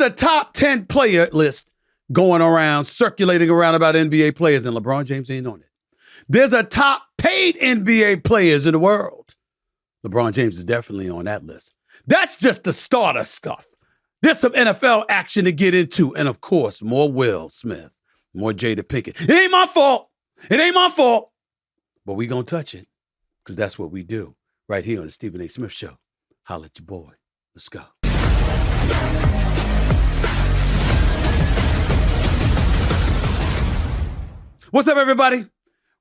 a top 10 player list going around, circulating around about NBA players, and LeBron James ain't on it. There's a top paid NBA players in the world. LeBron James is definitely on that list. That's just the starter stuff. There's some NFL action to get into. And, of course, more Will Smith, more Jada Pinkett. It ain't my fault. It ain't my fault. But we going to touch it because that's what we do right here on the Stephen A. Smith Show. Holla at your boy. Let's go. What's up, everybody?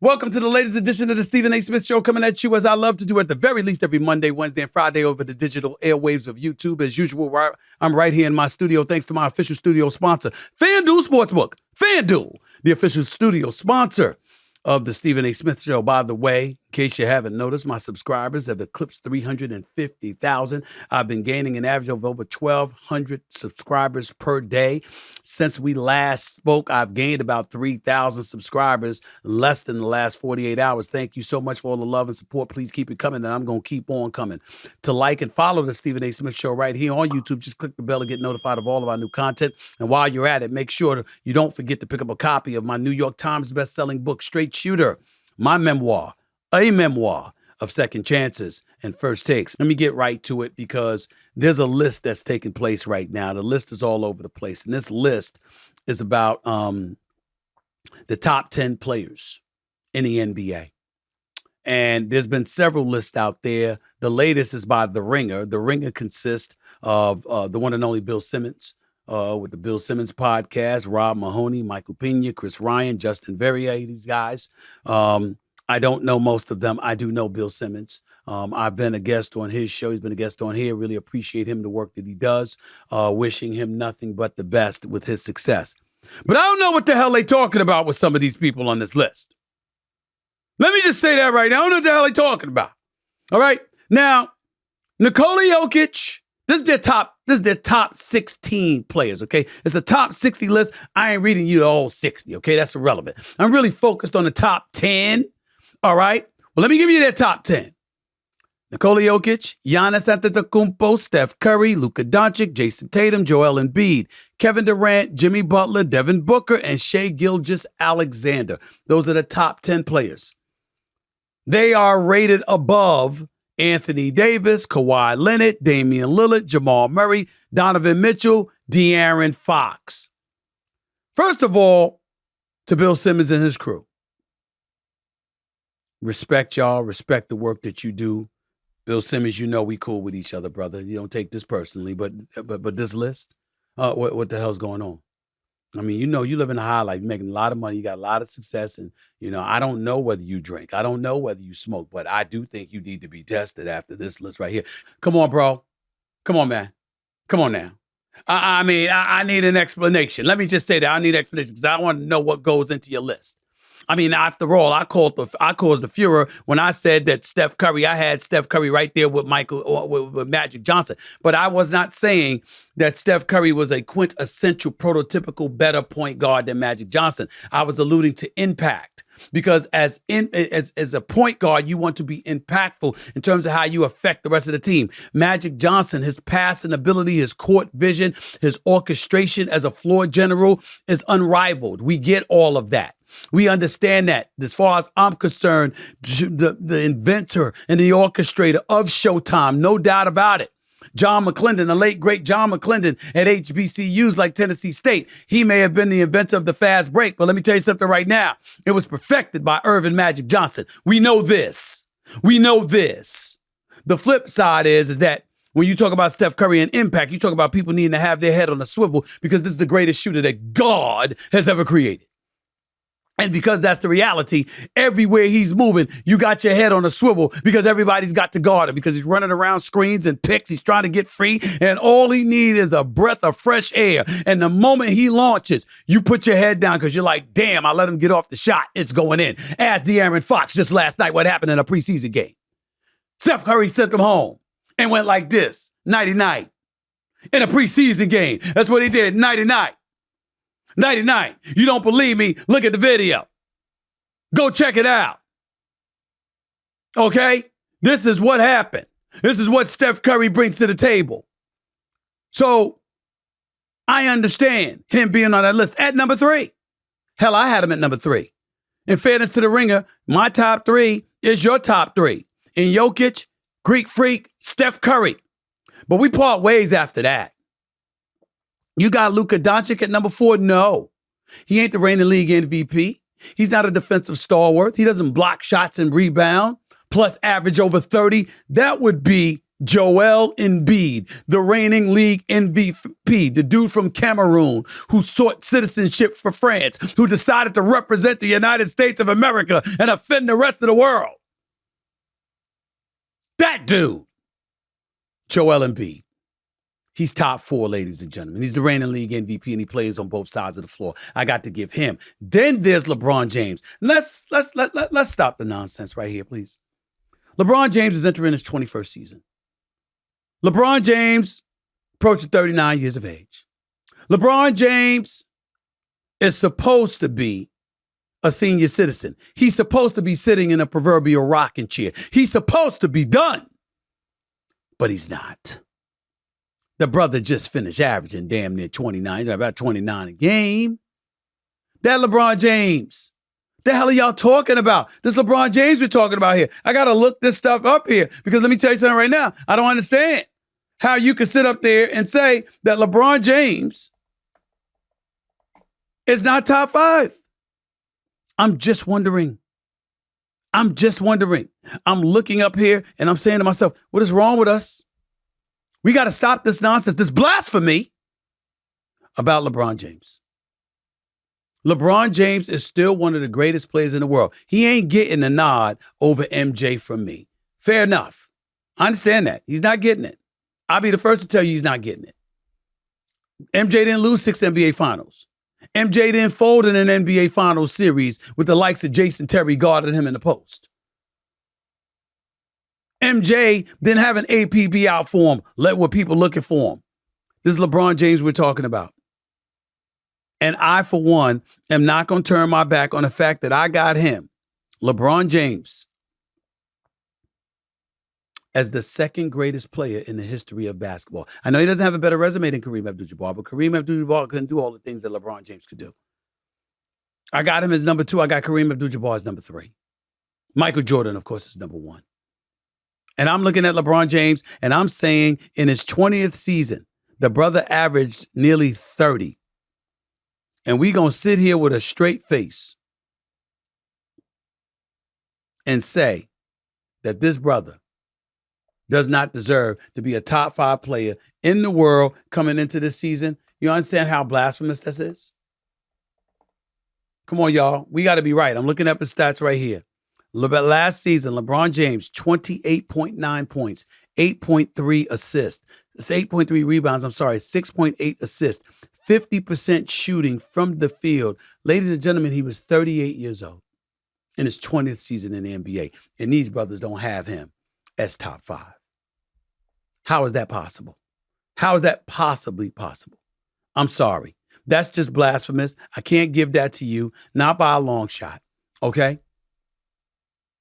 Welcome to the latest edition of the Stephen A. Smith Show, coming at you as I love to do at the very least every Monday, Wednesday, and Friday over the digital airwaves of YouTube. As usual, I'm right here in my studio thanks to my official studio sponsor, FanDuel Sportsbook. FanDuel, the official studio sponsor of the Stephen A. Smith Show. By the way, in case you haven't noticed, my subscribers have eclipsed 350,000. I've been gaining an average of over 1,200 subscribers per day. Since we last spoke, I've gained about 3,000 subscribers less than the last 48 hours. Thank you so much for all the love and support. Please keep it coming, and I'm going to keep on coming. To like and follow the Stephen A. Smith Show right here on YouTube, just click the bell to get notified of all of our new content. And while you're at it, make sure you don't forget to pick up a copy of my New York Times best-selling book, Straight Shooter, my memoir, a memoir of second chances and first takes. Let me get right to it because there's a list that's taking place right now. The list is all over the place. And this list is about the top 10 players in the NBA. And there's been several lists out there. The latest is by The Ringer. The Ringer consists of the one and only Bill Simmons, with the Bill Simmons podcast, Rob Mahoney, Michael Pena, Chris Ryan, Justin Verrier, these guys. I don't know most of them. I do know Bill Simmons. I've been a guest on his show. He's been a guest on here. Really appreciate him, the work that he does. Wishing him nothing but the best with his success. But I don't know what the hell they talking about with some of these people on this list. Let me just say that right now. I don't know what the hell they talking about. All right. Now, Nikola Jokic, this is their top 16 players, okay? It's a top 60 list. I ain't reading you the whole 60, okay? That's irrelevant. I'm really focused on the top 10, all right? Well, let me give you their top 10. Nikola Jokic, Giannis Antetokounmpo, Steph Curry, Luka Doncic, Jason Tatum, Joel Embiid, Kevin Durant, Jimmy Butler, Devin Booker, and Shai Gilgeous-Alexander. Those are the top 10 players. They are rated above Anthony Davis, Kawhi Leonard, Damian Lillard, Jamal Murray, Donovan Mitchell, De'Aaron Fox. First of all, to Bill Simmons and his crew. Respect y'all. Respect the work that you do. Bill Simmons, you know we cool with each other, brother. You don't take this personally, but this list, what the hell's going on? I mean, you know, you live in a high life, you're making a lot of money, you got a lot of success, and, you know, I don't know whether you drink. I don't know whether you smoke, but I do think you need to be tested after this list right here. Come on, bro. Come on, man. Come on now. I mean, I need an explanation. Let me just say that I need an explanation because I want to know what goes into your list. I mean, after all, I caused the furor when I said that Steph Curry, I had Steph Curry right there with with Magic Johnson. But I was not saying that Steph Curry was a quintessential, prototypical, better point guard than Magic Johnson. I was alluding to impact. Because as a point guard, you want to be impactful in terms of how you affect the rest of the team. Magic Johnson, his passing ability, his court vision, his orchestration as a floor general is unrivaled. We get all of that. We understand that. As far as I'm concerned, the inventor and the orchestrator of Showtime, no doubt about it. John McClendon, the late, great John McClendon at HBCUs like Tennessee State. He may have been the inventor of the fast break, but let me tell you something right now. It was perfected by Irvin Magic Johnson. We know this. We know this. The flip side is that when you talk about Steph Curry and impact, you talk about people needing to have their head on a swivel because this is the greatest shooter that God has ever created. And because that's the reality, everywhere he's moving, you got your head on a swivel because everybody's got to guard him because he's running around screens and picks. He's trying to get free, and all he needs is a breath of fresh air. And the moment he launches, you put your head down because you're like, damn, I let him get off the shot. It's going in. Ask De'Aaron Fox just last night what happened in a preseason game. Steph Curry sent him home and went like this, nighty-night. In a preseason game. That's what he did, nighty-night. Nighty-night. You don't believe me? Look at the video. Go check it out. Okay? This is what happened. This is what Steph Curry brings to the table. So, I I understand him being on that list at number 3. Hell, I had him at number 3. In fairness to the Ringer, my top 3 is your top 3. In Jokic, Greek Freak, Steph Curry. But we part ways after that. You got Luka Doncic at number 4? No. He ain't the reigning league MVP. He's not a defensive stalwart. He doesn't block shots and rebound, plus average over 30. That would be Joel Embiid, the reigning league MVP, the dude from Cameroon who sought citizenship for France, who decided to represent the United States of America and offend the rest of the world. That dude, Joel Embiid. He's top 4, ladies and gentlemen. He's the reigning league MVP, and he plays on both sides of the floor. I got to give him. Then there's LeBron James. Let's stop the nonsense right here, please. LeBron James is entering his 21st season. LeBron James approaching 39 years of age. LeBron James is supposed to be a senior citizen. He's supposed to be sitting in a proverbial rocking chair. He's supposed to be done, but he's not. The brother just finished averaging damn near 29, about 29 a game. That LeBron James. The hell are y'all talking about? This LeBron James we're talking about here. I got to look this stuff up here because let me tell you something right now. I don't understand how you can sit up there and say that LeBron James is not top 5. I'm just wondering. I'm looking up here and I'm saying to myself, what is wrong with us? We got to stop this nonsense, this blasphemy about LeBron James. LeBron James is still one of the greatest players in the world. He ain't getting a nod over MJ from me. Fair enough. I understand that. He's not getting it. I'll be the first to tell you he's not getting it. MJ didn't lose 6 NBA Finals. MJ didn't fold in an NBA Finals series with the likes of Jason Terry guarding him in the post. MJ didn't have an APB out for him. Let what people looking for him. This is LeBron James we're talking about. And I, for one, am not going to turn my back on the fact that I got him, LeBron James, as the second greatest player in the history of basketball. I know he doesn't have a better resume than Kareem Abdul-Jabbar, but Kareem Abdul-Jabbar couldn't do all the things that LeBron James could do. I got him as number 2. I got Kareem Abdul-Jabbar as number 3. Michael Jordan, of course, is number 1. And I'm looking at LeBron James, and I'm saying in his 20th season, the brother averaged nearly 30. And we going to sit here with a straight face and say that this brother does not deserve to be a top 5 player in the world coming into this season. You understand how blasphemous this is? Come on, y'all. We got to be right. I'm looking up his stats right here. Last season, LeBron James, 28.9 points, 8.3 assists. It's 8.3 rebounds, 6.8 assists, 50% shooting from the field. Ladies and gentlemen, he was 38 years old in his 20th season in the NBA. And these brothers don't have him as top 5. How is that possible? How is that possibly possible? I'm sorry. That's just blasphemous. I can't give that to you, not by a long shot, okay?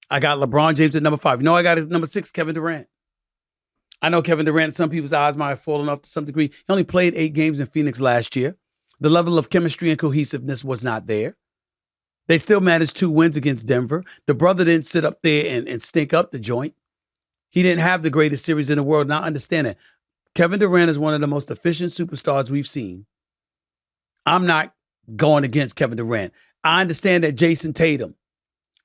I got LeBron James at number 5. You know, I got at number 6, Kevin Durant. I know Kevin Durant, in some people's eyes, might have fallen off to some degree. He only played 8 games in Phoenix last year. The level of chemistry and cohesiveness was not there. They still managed 2 wins against Denver. The brother didn't sit up there and stink up the joint. He didn't have the greatest series in the world. Now, understand that. Kevin Durant is one of the most efficient superstars we've seen. I'm not going against Kevin Durant. I understand that Jason Tatum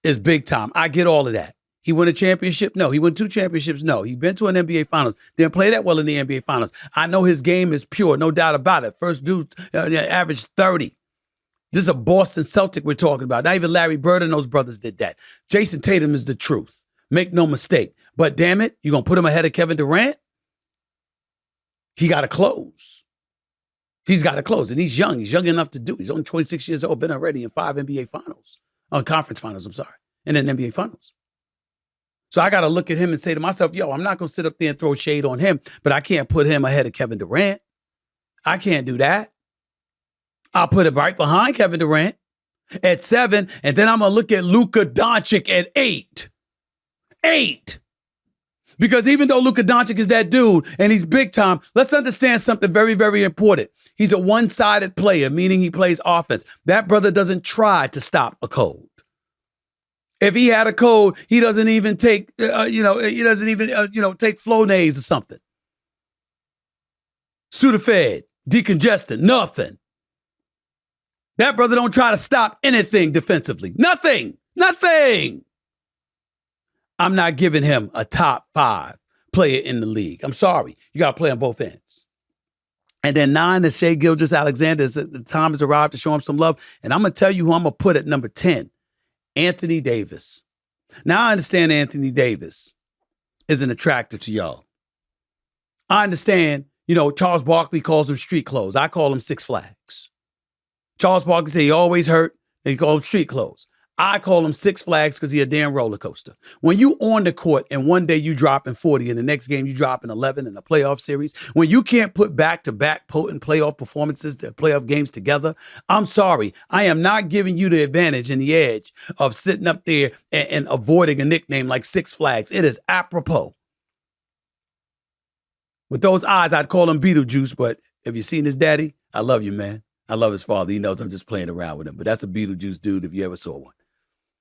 is big time. I get all of that. He won a championship? No. He won 2 championships? No. He been to an NBA Finals. Didn't play that well in the NBA Finals. I know his game is pure, no doubt about it. First dude averaged 30. This is a Boston Celtic we're talking about. Not even Larry Bird and those brothers did that. Jason Tatum is the truth. Make no mistake. But damn it, you going to put him ahead of Kevin Durant? He got to close. He's got to close. And he's young. He's young enough to do. He's only 26 years old, been already in 5 NBA Finals. Conference Finals, and then NBA Finals. So I got to look at him and say to myself, yo, I'm not going to sit up there and throw shade on him, but I can't put him ahead of Kevin Durant. I can't do that. I'll put it right behind Kevin Durant at 7, and then I'm going to look at Luka Doncic at 8. 8. Because even though Luka Doncic is that dude and he's big time, let's understand something very, very important. He's a one-sided player, meaning he plays offense. That brother doesn't try to stop a cold. If he had a cold, he doesn't even take, he doesn't even, take Flonase or something. Sudafed, decongestant, nothing. That brother don't try to stop anything defensively. Nothing. I'm not giving him a top 5 player in the league. I'm sorry. You got to play on both ends. And then 9 is Shai Gilgeous-Alexander. The time has arrived to show him some love. And I'm going to tell you who I'm going to put at number 10. Anthony Davis. Now I understand Anthony Davis isn't attractive to y'all. I understand, Charles Barkley calls him street clothes. I call him Six Flags. Charles Barkley said he always hurt, and he called him street clothes. I call him Six Flags because he's a damn roller coaster. When you on the court and one day you dropping 40 and the next game you dropping 11 in a playoff series, when you can't put back-to-back potent playoff performances, the playoff games together, I'm sorry. I am not giving you the advantage and the edge of sitting up there and avoiding a nickname like Six Flags. It is apropos. With those eyes, I'd call him Beetlejuice, but have you seen his daddy? I love you, man. I love his father. He knows I'm just playing around with him, but that's a Beetlejuice dude if you ever saw one.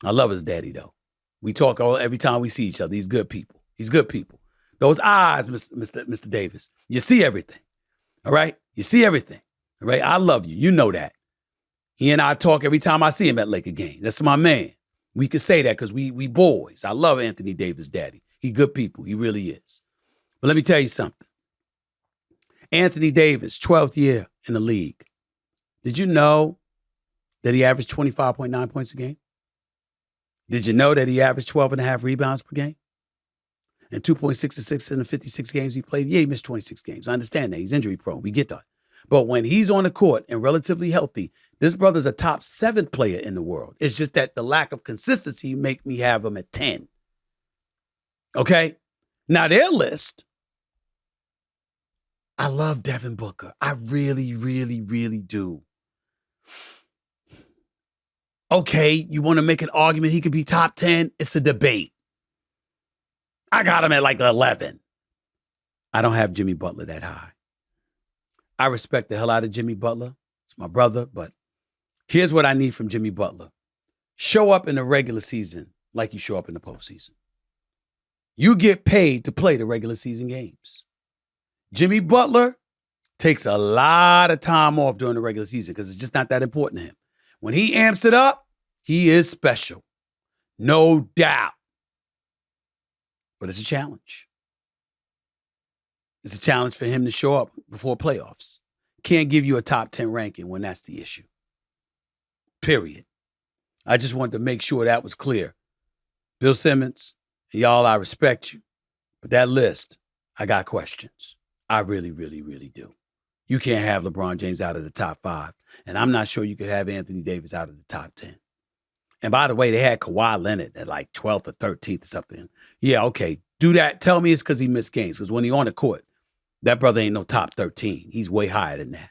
I love his daddy, though. We talk every time we see each other. He's good people. Those eyes, Mr. Davis, you see everything, all right? You see everything, all right? I love you. You know that. He and I talk every time I see him at Laker games. That's my man. We can say that because we boys. I love Anthony Davis' daddy. He good people. He really is. But let me tell you something. Anthony Davis, 12th year in the league. Did you know that he averaged 25.9 points a game? Did you know that he averaged 12.5 rebounds per game? And 2.6 assists in the 56 games he played? Yeah, he missed 26 games. I understand that. He's injury prone. We get that. But when he's on the court and relatively healthy, this brother's a top 7 player in the world. It's just that the lack of consistency make me have him at 10. Okay? Now, their list, I love Devin Booker. I really, really, really do. Okay, you want to make an argument he could be top 10? It's a debate. I got him at like 11. I don't have Jimmy Butler that high. I respect the hell out of Jimmy Butler. It's my brother, but here's what I need from Jimmy Butler. Show up in the regular season like you show up in the postseason. You get paid to play the regular season games. Jimmy Butler takes a lot of time off during the regular season because it's just not that important to him. When he amps it up, he is special. No doubt. But it's a challenge. It's a challenge for him to show up before playoffs. Can't give you a top 10 ranking when that's the issue. Period. I just wanted to make sure that was clear. Bill Simmons, y'all, I respect you. But that list, I got questions. I really, really, really do. You can't have LeBron James out of the top 5. And I'm not sure you could have Anthony Davis out of the top 10. And by the way, they had Kawhi Leonard at like 12th or 13th or something. Yeah, okay. Do that. Tell me it's because he missed games. Because when he on the court, that brother ain't no top 13. He's way higher than that.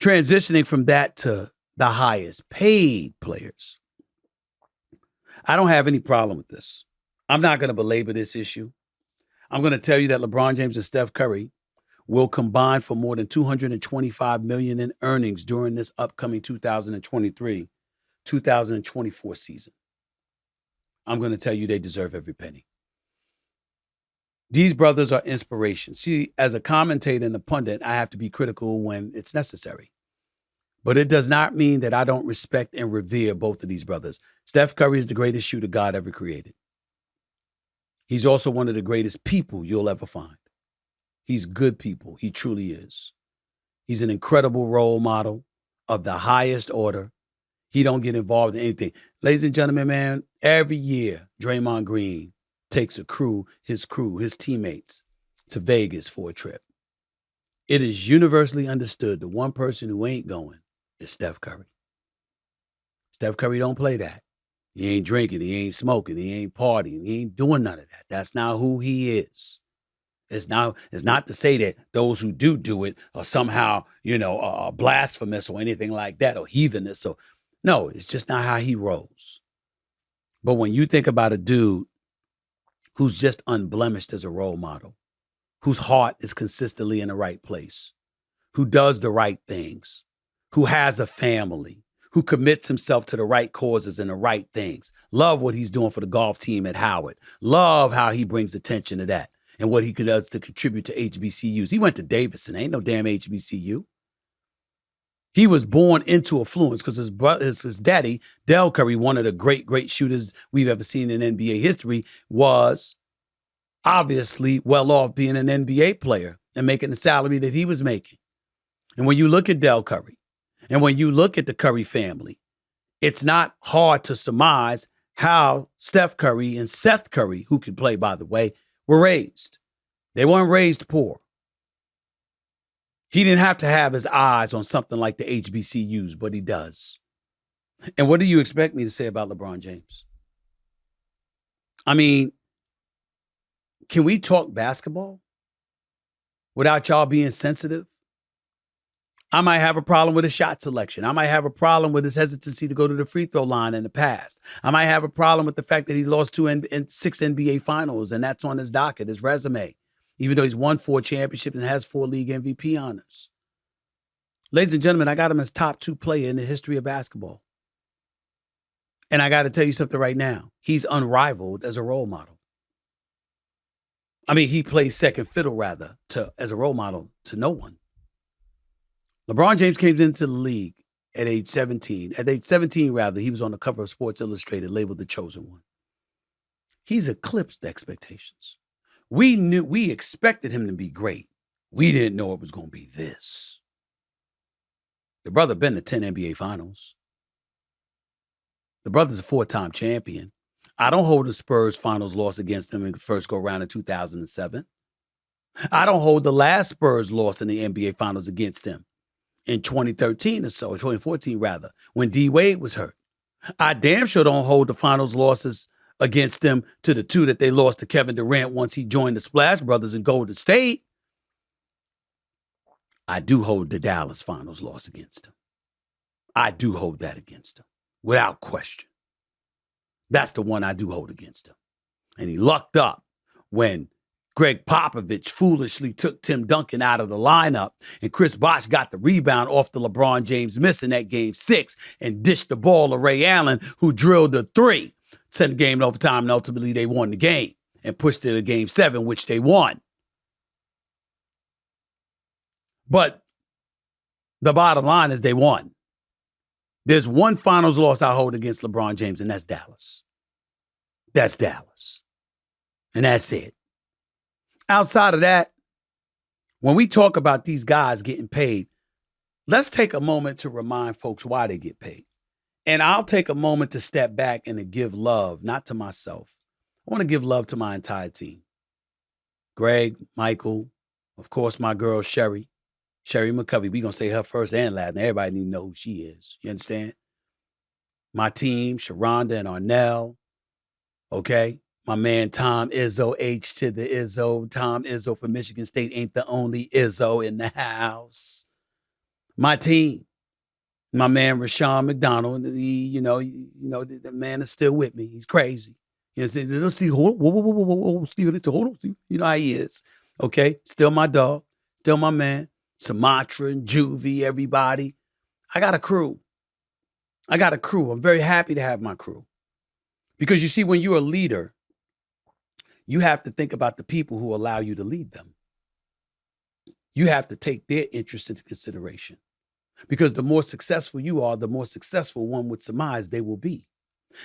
Transitioning from that to the highest paid players. I don't have any problem with this. I'm not going to belabor this issue. I'm going to tell you that LeBron James and Steph Curry will combine for more than $225 million in earnings during this upcoming 2023-2024 season. I'm going to tell you they deserve every penny. These brothers are inspiration. See, as a commentator and a pundit, I have to be critical when it's necessary. But it does not mean that I don't respect and revere both of these brothers. Steph Curry is the greatest shooter God ever created. He's also one of the greatest people you'll ever find. He's good people. He truly is. He's an incredible role model of the highest order. He don't get involved in anything. Ladies and gentlemen, man, every year, Draymond Green takes his teammates to Vegas for a trip. It is universally understood the one person who ain't going is Steph Curry. Steph Curry don't play that. He ain't drinking, he ain't smoking, he ain't partying, he ain't doing none of that. That's not who he is. It's not to say that those who do it are somehow, blasphemous or anything like that or heathenish. So, no, it's just not how he rolls. But when you think about a dude who's just unblemished as a role model, whose heart is consistently in the right place, who does the right things, who has a family, who commits himself to the right causes and the right things. Love what he's doing for the golf team at Howard. Love how he brings attention to that and what he does to contribute to HBCUs. He went to Davidson. Ain't no damn HBCU. He was born into affluence because his daddy, Del Curry, one of the great shooters we've ever seen in NBA history, was obviously well off being an NBA player and making the salary that he was making. And when you look at Del Curry and when you look at the Curry family, it's not hard to surmise how Steph Curry and Seth Curry, who can play, by the way, were raised. They weren't raised poor. He didn't have to have his eyes on something like the HBCUs, but he does. And what do you expect me to say about LeBron James? I mean, can we talk basketball without y'all being sensitive? I might have a problem with his shot selection. I might have a problem with his hesitancy to go to the free throw line in the past. I might have a problem with the fact that he lost 6 NBA finals, and that's on his docket, his resume, even though he's won 4 championships and has 4 league MVP honors. Ladies and gentlemen, I got him as top 2 player in the history of basketball. And I got to tell you something right now. He's unrivaled as a role model. I mean, he plays second fiddle, rather, as a role model to no one. LeBron James came into the league at age 17. At age 17, rather, he was on the cover of Sports Illustrated, labeled the chosen one. He's eclipsed expectations. We expected him to be great. We didn't know it was going to be this. The brother been to 10 NBA finals. The brother's a 4-time champion. I don't hold the Spurs finals loss against them in the first go-round in 2007. I don't hold the last Spurs loss in the NBA finals against them in 2013 or so, or 2014 rather, when D Wade was hurt. I damn sure don't hold the finals losses against them to the 2 that they lost to Kevin Durant once he joined the Splash Brothers in Golden State. I do hold the Dallas finals loss against them. I do hold that against them, without question. That's the one I do hold against him. And he lucked up when Greg Popovich foolishly took Tim Duncan out of the lineup and Chris Bosh got the rebound off the LeBron James miss in that game 6 and dished the ball to Ray Allen, who drilled a 3, sent the game in overtime, and ultimately they won the game and pushed it to game 7, which they won. But the bottom line is they won. There's one finals loss I hold against LeBron James, and that's Dallas. That's Dallas. And that's it. Outside of that, when we talk about these guys getting paid, let's take a moment to remind folks why they get paid. And I'll take a moment to step back and to give love, not to myself. I want to give love to my entire team. Greg, Michael, of course, my girl, Sherry McCovey. We're going to say her first and last. And everybody need to know who she is. You understand? My team, Sharonda and Arnell. Okay? My man, Tom Izzo, H to the Izzo. Tom Izzo from Michigan State ain't the only Izzo in the house. My team. My man, Rashawn McDonald. The man is still with me. He's crazy. You know, Steve, hold on, Steve. You know how he is. Okay? Still my dog. Still my man. Sumatra and Juvie, everybody. I got a crew. I'm very happy to have my crew. Because you see, when you're a leader, you have to think about the people who allow you to lead them. You have to take their interests into consideration. Because the more successful you are, the more successful one would surmise they will be.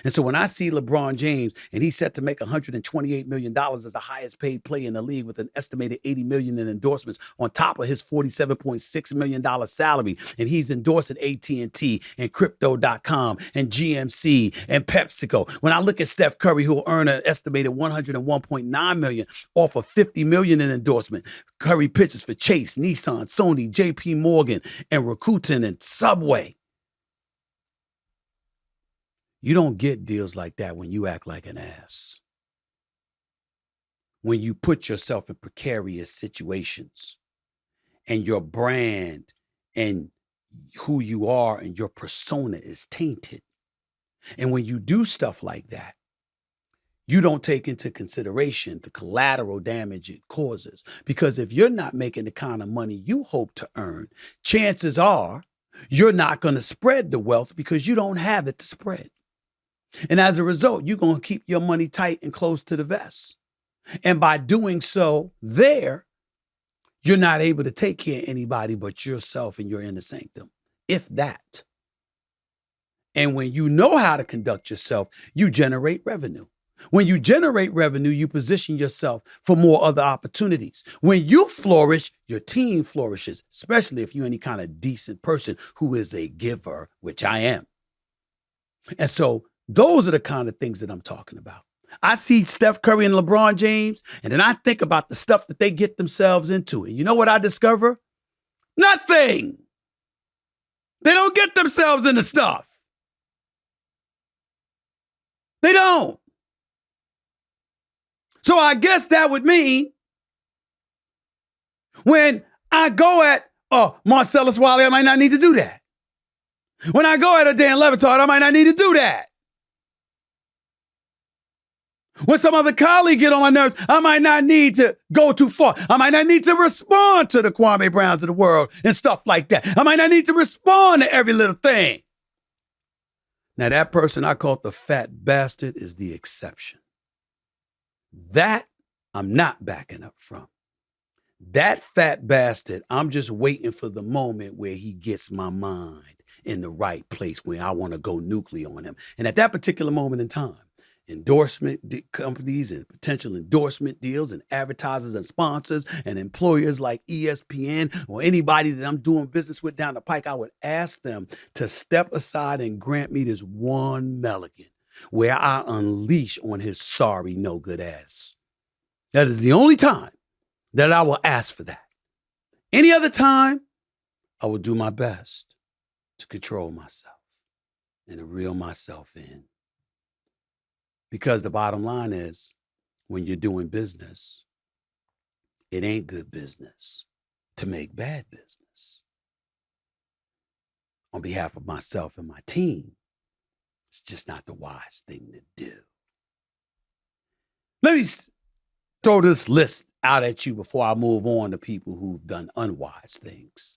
And so when I see LeBron James and he's set to make $128 million as the highest paid player in the league with an estimated $80 million in endorsements on top of his $47.6 million salary, and he's endorsing AT&T and Crypto.com and GMC and PepsiCo. When I look at Steph Curry, who will earn an estimated $101.9 million off of $50 million in endorsement. Curry pitches for Chase, Nissan, Sony, JP Morgan, and Rakuten and Subway. You don't get deals like that when you act like an ass. When you put yourself in precarious situations and your brand and who you are and your persona is tainted. And when you do stuff like that, you don't take into consideration the collateral damage it causes. Because if you're not making the kind of money you hope to earn, chances are you're not going to spread the wealth because you don't have it to spread. And as a result, you're going to keep your money tight and close to the vest. And by doing so you're not able to take care of anybody but yourself and your inner sanctum, if that. And when you know how to conduct yourself, you generate revenue. When you generate revenue, you position yourself for more other opportunities. When you flourish, your team flourishes, especially if you're any kind of decent person who is a giver, which I am. And so those are the kind of things that I'm talking about. I see Steph Curry and LeBron James, and then I think about the stuff that they get themselves into. And you know what I discover? Nothing. They don't get themselves into stuff. They don't. So I guess that would mean when I go at Marcellus Wiley, I might not need to do that. When I go at a Dan Levitard, I might not need to do that. When some other colleague get on my nerves, I might not need to go too far. I might not need to respond to the Kwame Browns of the world and stuff like that. I might not need to respond to every little thing. Now, that person I call the fat bastard is the exception. That I'm not backing up from. That fat bastard, I'm just waiting for the moment where he gets my mind in the right place where I want to go nuclear on him. And at that particular moment in time, endorsement companies and potential endorsement deals and advertisers and sponsors and employers like ESPN or anybody that I'm doing business with down the pike, I would ask them to step aside and grant me this one Milligan where I unleash on his sorry, no good ass. That is the only time that I will ask for that. Any other time, I will do my best to control myself and to reel myself in. Because the bottom line is, when you're doing business, it ain't good business to make bad business. On behalf of myself and my team, it's just not the wise thing to do. Let me throw this list out at you before I move on to people who've done unwise things.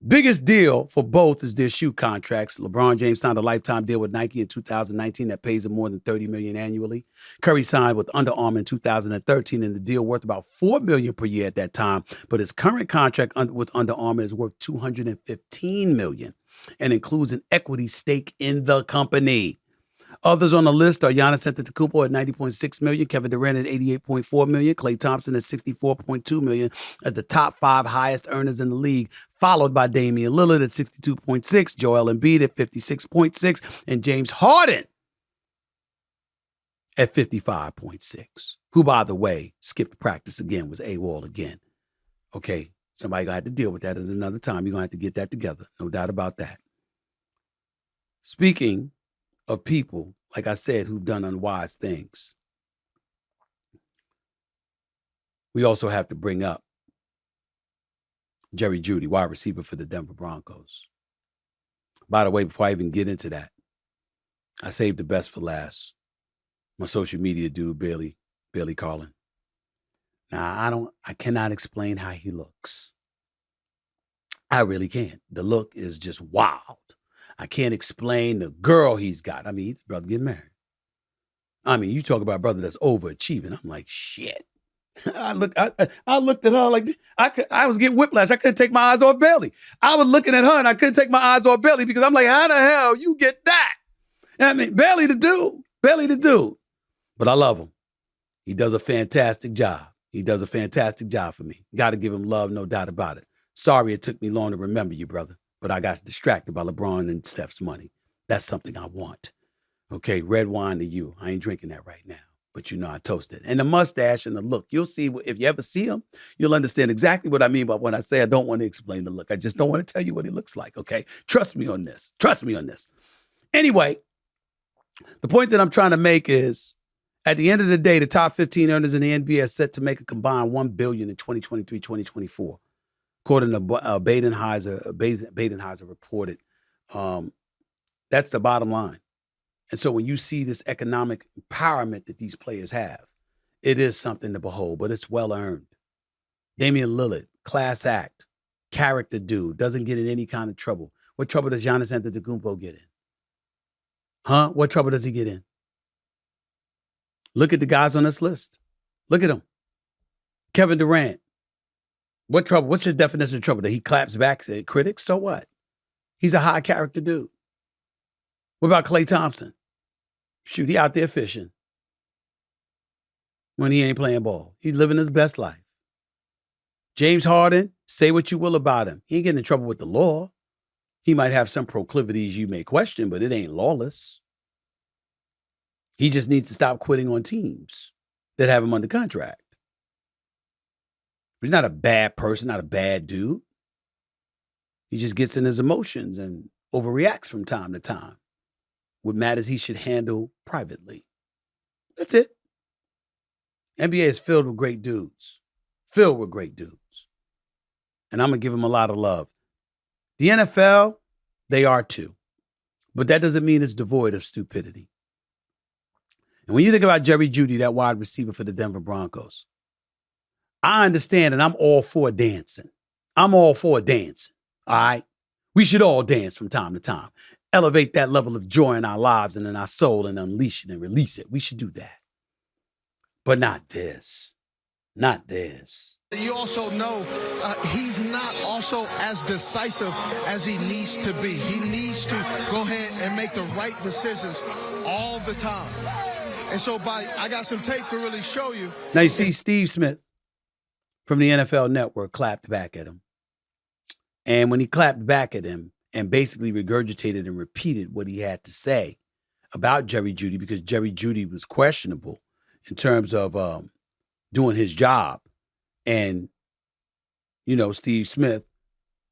Biggest deal for both is their shoe contracts. LeBron James signed a lifetime deal with Nike in 2019 that pays him more than $30 million annually. Curry signed with Under Armour in 2013, and the deal worth about $4 million per year at that time. But his current contract with Under Armour is worth $215 million and includes an equity stake in the company. Others on the list are Giannis Antetokounmpo at $90.6 million, Kevin Durant at $88.4 million, Klay Thompson at $64.2 million as the top 5 highest earners in the league, followed by Damian Lillard at $62.6, Joel Embiid at $56.6, and James Harden at $55.6, who, by the way, skipped practice again, was AWOL again. Okay, somebody gonna have to deal with that at another time. You're gonna have to get that together, no doubt about that. Speaking of people, like I said, who've done unwise things, we also have to bring up Jerry Jeudy, wide receiver for the Denver Broncos. By the way, before I even get into that, I saved the best for last. My social media dude, Bailey Carlin. Now, I cannot explain how he looks. I really can't. The look is just wild. I can't explain the girl he's got. I mean, his brother getting married. I mean, you talk about a brother that's overachieving. I'm like, shit. I looked at her like I was getting whiplash. I couldn't take my eyes off Bailey. I was looking at her and I couldn't take my eyes off Bailey because I'm like, how the hell you get that? I mean, Bailey the dude. But I love him. He does a fantastic job. He does a fantastic job for me. Got to give him love, no doubt about it. Sorry it took me long to remember you, brother. But I got distracted by LeBron and Steph's money. That's something I want. Okay, red wine to you. I ain't drinking that right now. But you know I toast it. And the mustache and the look. You'll see, if you ever see him, you'll understand exactly what I mean by when I say I don't want to explain the look. I just don't want to tell you what he looks like, okay? Trust me on this. Anyway, the point that I'm trying to make is, at the end of the day, the top 15 earners in the NBA are set to make a combined $1 billion in 2023-2024. According to Badenheiser reported. That's the bottom line. And so when you see this economic empowerment that these players have, it is something to behold, but it's well earned. Damian Lillard, class act, character dude, doesn't get in any kind of trouble. What trouble does Giannis Antetokounmpo get in? Huh? What trouble does he get in? Look at the guys on this list. Look at them. Kevin Durant. What trouble? What's his definition of trouble? That he claps back at critics? So what? He's a high character dude. What about Klay Thompson? Shoot, he out there fishing when he ain't playing ball. He's living his best life. James Harden, say what you will about him. He ain't getting in trouble with the law. He might have some proclivities you may question, but it ain't lawless. He just needs to stop quitting on teams that have him under contract. He's not a bad person, not a bad dude. He just gets in his emotions and overreacts from time to time. What matters he should handle privately. That's it. NBA is filled with great dudes. Filled with great dudes. And I'm going to give him a lot of love. The NFL, they are too. But that doesn't mean it's devoid of stupidity. And when you think about Jerry Jeudy, that wide receiver for the Denver Broncos, I understand and I'm all for dancing. I'm all for dancing, all right? We should all dance from time to time. Elevate that level of joy in our lives and in our soul and unleash it and release it. We should do that. But not this. Not this. You also know he's not also as decisive as he needs to be. He needs to go ahead and make the right decisions all the time. And so I got some tape to really show you. Now you see Steve Smith from the NFL Network clapped back at him. And when he clapped back at him and basically regurgitated and repeated what he had to say about Jerry Jeudy, because Jerry Jeudy was questionable in terms of doing his job. And, you know, Steve Smith,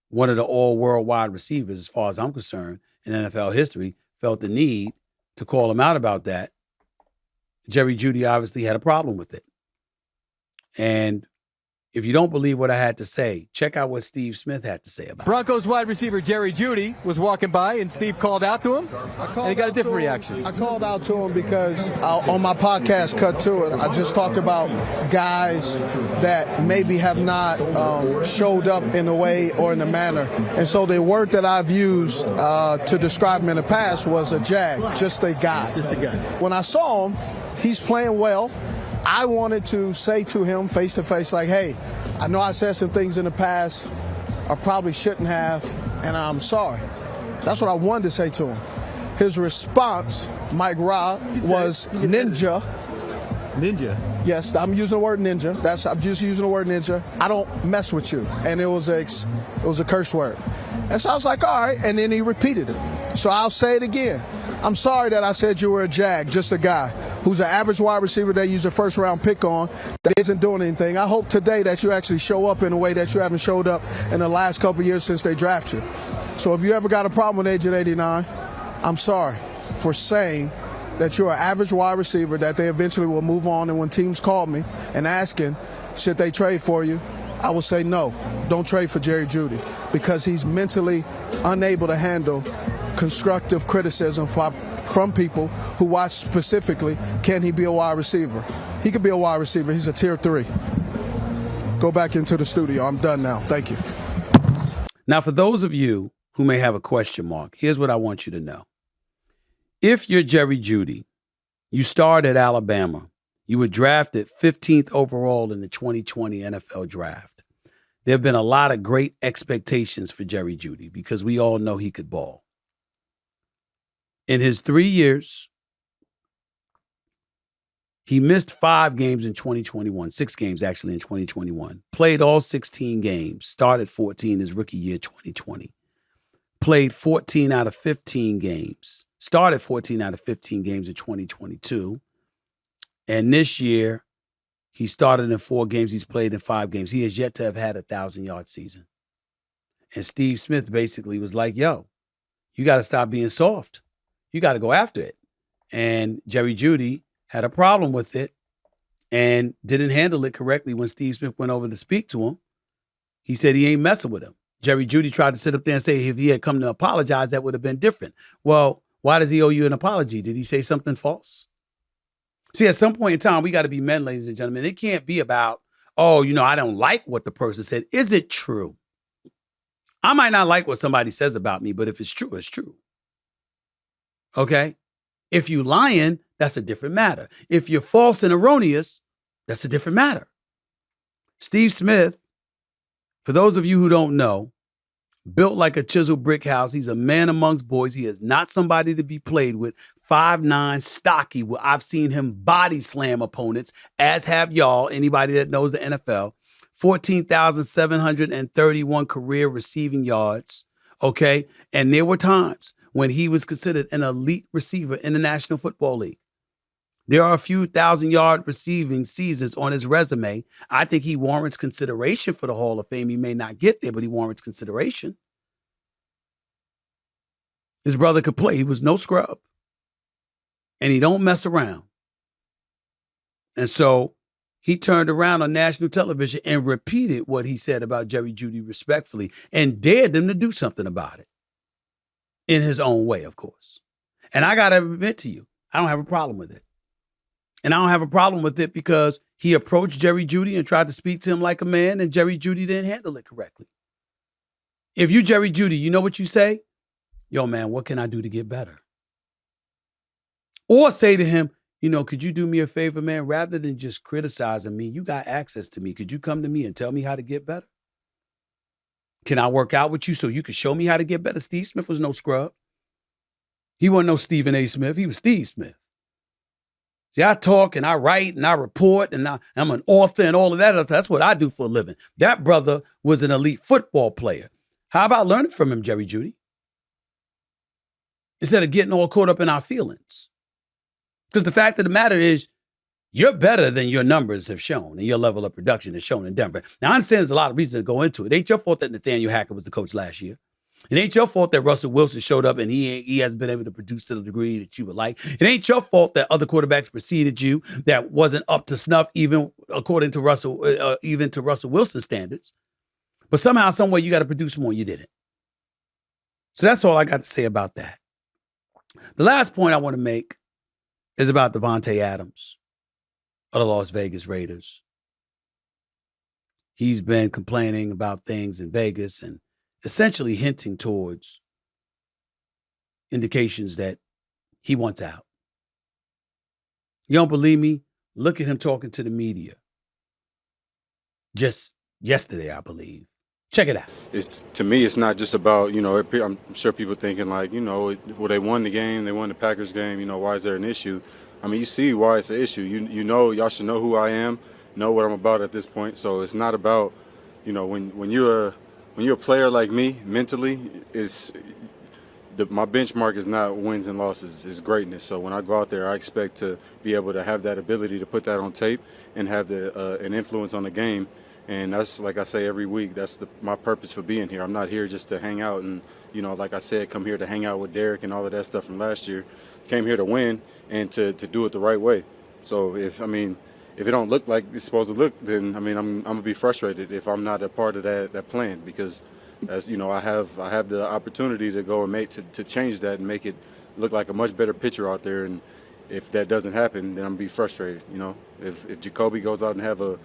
one of the all-world wide receivers, as far as I'm concerned, in NFL history, felt the need to call him out about that. Jerry Jeudy obviously had a problem with it. And if you don't believe what I had to say, check out what Steve Smith had to say about it. Broncos wide receiver Jerry Jeudy was walking by, and Steve called out to him, and he got a different reaction. I called out to him because on my podcast, Cut to It, I just talked about guys that maybe have not showed up in a way or in a manner. And so the word that I've used to describe him in the past was a jag, just a guy. Just a guy. When I saw him, he's playing well. I wanted to say to him face to face, like, hey, I know I said some things in the past I probably shouldn't have, and I'm sorry. That's what I wanted to say to him. His response, Mike Robb, was ninja. Ninja? Yes, I'm using the word ninja. I'm just using the word ninja. I don't mess with you. And it was a curse word. And so I was like, all right. And then he repeated it. So I'll say it again. I'm sorry that I said you were a jag, just a guy who's an average wide receiver they use a first-round pick on that isn't doing anything. I hope today that you actually show up in a way that you haven't showed up in the last couple of years since they drafted you. So if you ever got a problem with Agent 89, I'm sorry for saying that you're an average wide receiver that they eventually will move on. And when teams call me and asking, should they trade for you, I will say no, don't trade for Jerry Jeudy because he's mentally unable to handle constructive criticism from people who watch specifically, can he be a wide receiver? He could be a wide receiver. He's a tier 3. Go back into the studio. I'm done now. Thank you. Now, for those of you who may have a question mark, here's what I want you to know. If you're Jerry Jeudy, you started at Alabama, you were drafted 15th overall in the 2020 NFL Draft. There have been a lot of great expectations for Jerry Jeudy because we all know he could ball. In his 3 years, he missed 5 games in 2021, 6 games actually in 2021. Played all 16 games, started 14 his rookie year 2020. Played 14 out of 15 games, started 14 out of 15 games in 2022. And this year, he started in 4 games, he's played in 5 games. He has yet to have had a 1,000-yard season. And Steve Smith basically was like, yo, you got to stop being soft. You got to go after it. And Jerry Jeudy had a problem with it and didn't handle it correctly when Steve Smith went over to speak to him. He said he ain't messing with him. Jerry Jeudy tried to sit up there and say if he had come to apologize, that would have been different. Well, Why does he owe you an apology? Did he say something false? See, at some point in time, we got to be men, ladies and gentlemen. It can't be about, oh, I don't like what the person said. Is it true? I might not like what somebody says about me, but if it's true, it's true. Okay? If you lying, that's a different matter. If you're false and erroneous, that's a different matter. Steve Smith, for those of you who don't know, built like a chiseled brick house. He's a man amongst boys. He is not somebody to be played with. 5'9", stocky. Well, I've seen him body slam opponents, as have y'all, anybody that knows the NFL. 14,731 career receiving yards, okay? And there were times when he was considered an elite receiver in the National Football League. There are a few 1,000-yard receiving seasons on his resume. I think he warrants consideration for the Hall of Fame. He may not get there, but he warrants consideration. His brother could play. He was no scrub. And he don't mess around. And so he turned around on national television and repeated what he said about Jerry Jeudy respectfully and dared them to do something about it. In his own way, of course. And I got to admit to you, I don't have a problem with it. And I don't have a problem with it because he approached Jerry Jeudy and tried to speak to him like a man, and Jerry Jeudy didn't handle it correctly. If you Jerry Jeudy, you know what you say? Yo, man, what can I do to get better? Or say to him, could you do me a favor, man? Rather than just criticizing me, you got access to me. Could you come to me and tell me how to get better? Can I work out with you so you can show me how to get better? Steve Smith was no scrub. He wasn't no Stephen A. Smith. He was Steve Smith. See, I talk and I write and I report and I'm an author and all of that. That's what I do for a living. That brother was an elite football player. How about learning from him, Jerry Jeudy? Instead of getting all caught up in our feelings. Because the fact of the matter is, you're better than your numbers have shown and your level of production has shown in Denver. Now, I understand there's a lot of reasons to go into it. It ain't your fault that Nathaniel Hackett was the coach last year. It ain't your fault that Russell Wilson showed up and he hasn't been able to produce to the degree that you would like. It ain't your fault that other quarterbacks preceded you that wasn't up to snuff, even according to Russell Wilson standards. But somehow, some way, you got to produce more. You didn't. So that's all I got to say about that. The last point I want to make is about Davante Adams of the Las Vegas Raiders. He's been complaining about things in Vegas and essentially hinting towards indications that he wants out. You don't believe me? Look at him talking to the media. Just yesterday, I believe. Check it out. To me, it's not just about, I'm sure people thinking like, they won the game, they won the Packers game, why is there an issue? I mean, you see why it's an issue. Y'all should know who I am, know what I'm about at this point. So it's not about, when you're a player like me, mentally, my benchmark is not wins and losses, it's greatness. So when I go out there, I expect to be able to have that ability to put that on tape and have an influence on the game. And that's, like I say every week, that's my purpose for being here. I'm not here just to hang out and, like I said, come here to hang out with Derek and all of that stuff from last year. Came here to win and to do it the right way. So if it don't look like it's supposed to look, then I'm gonna be frustrated if I'm not a part of that plan, because as I have the opportunity to go and to change that and make it look like a much better picture out there. And if that doesn't happen, then I'm gonna be frustrated. If Jacoby goes out and have a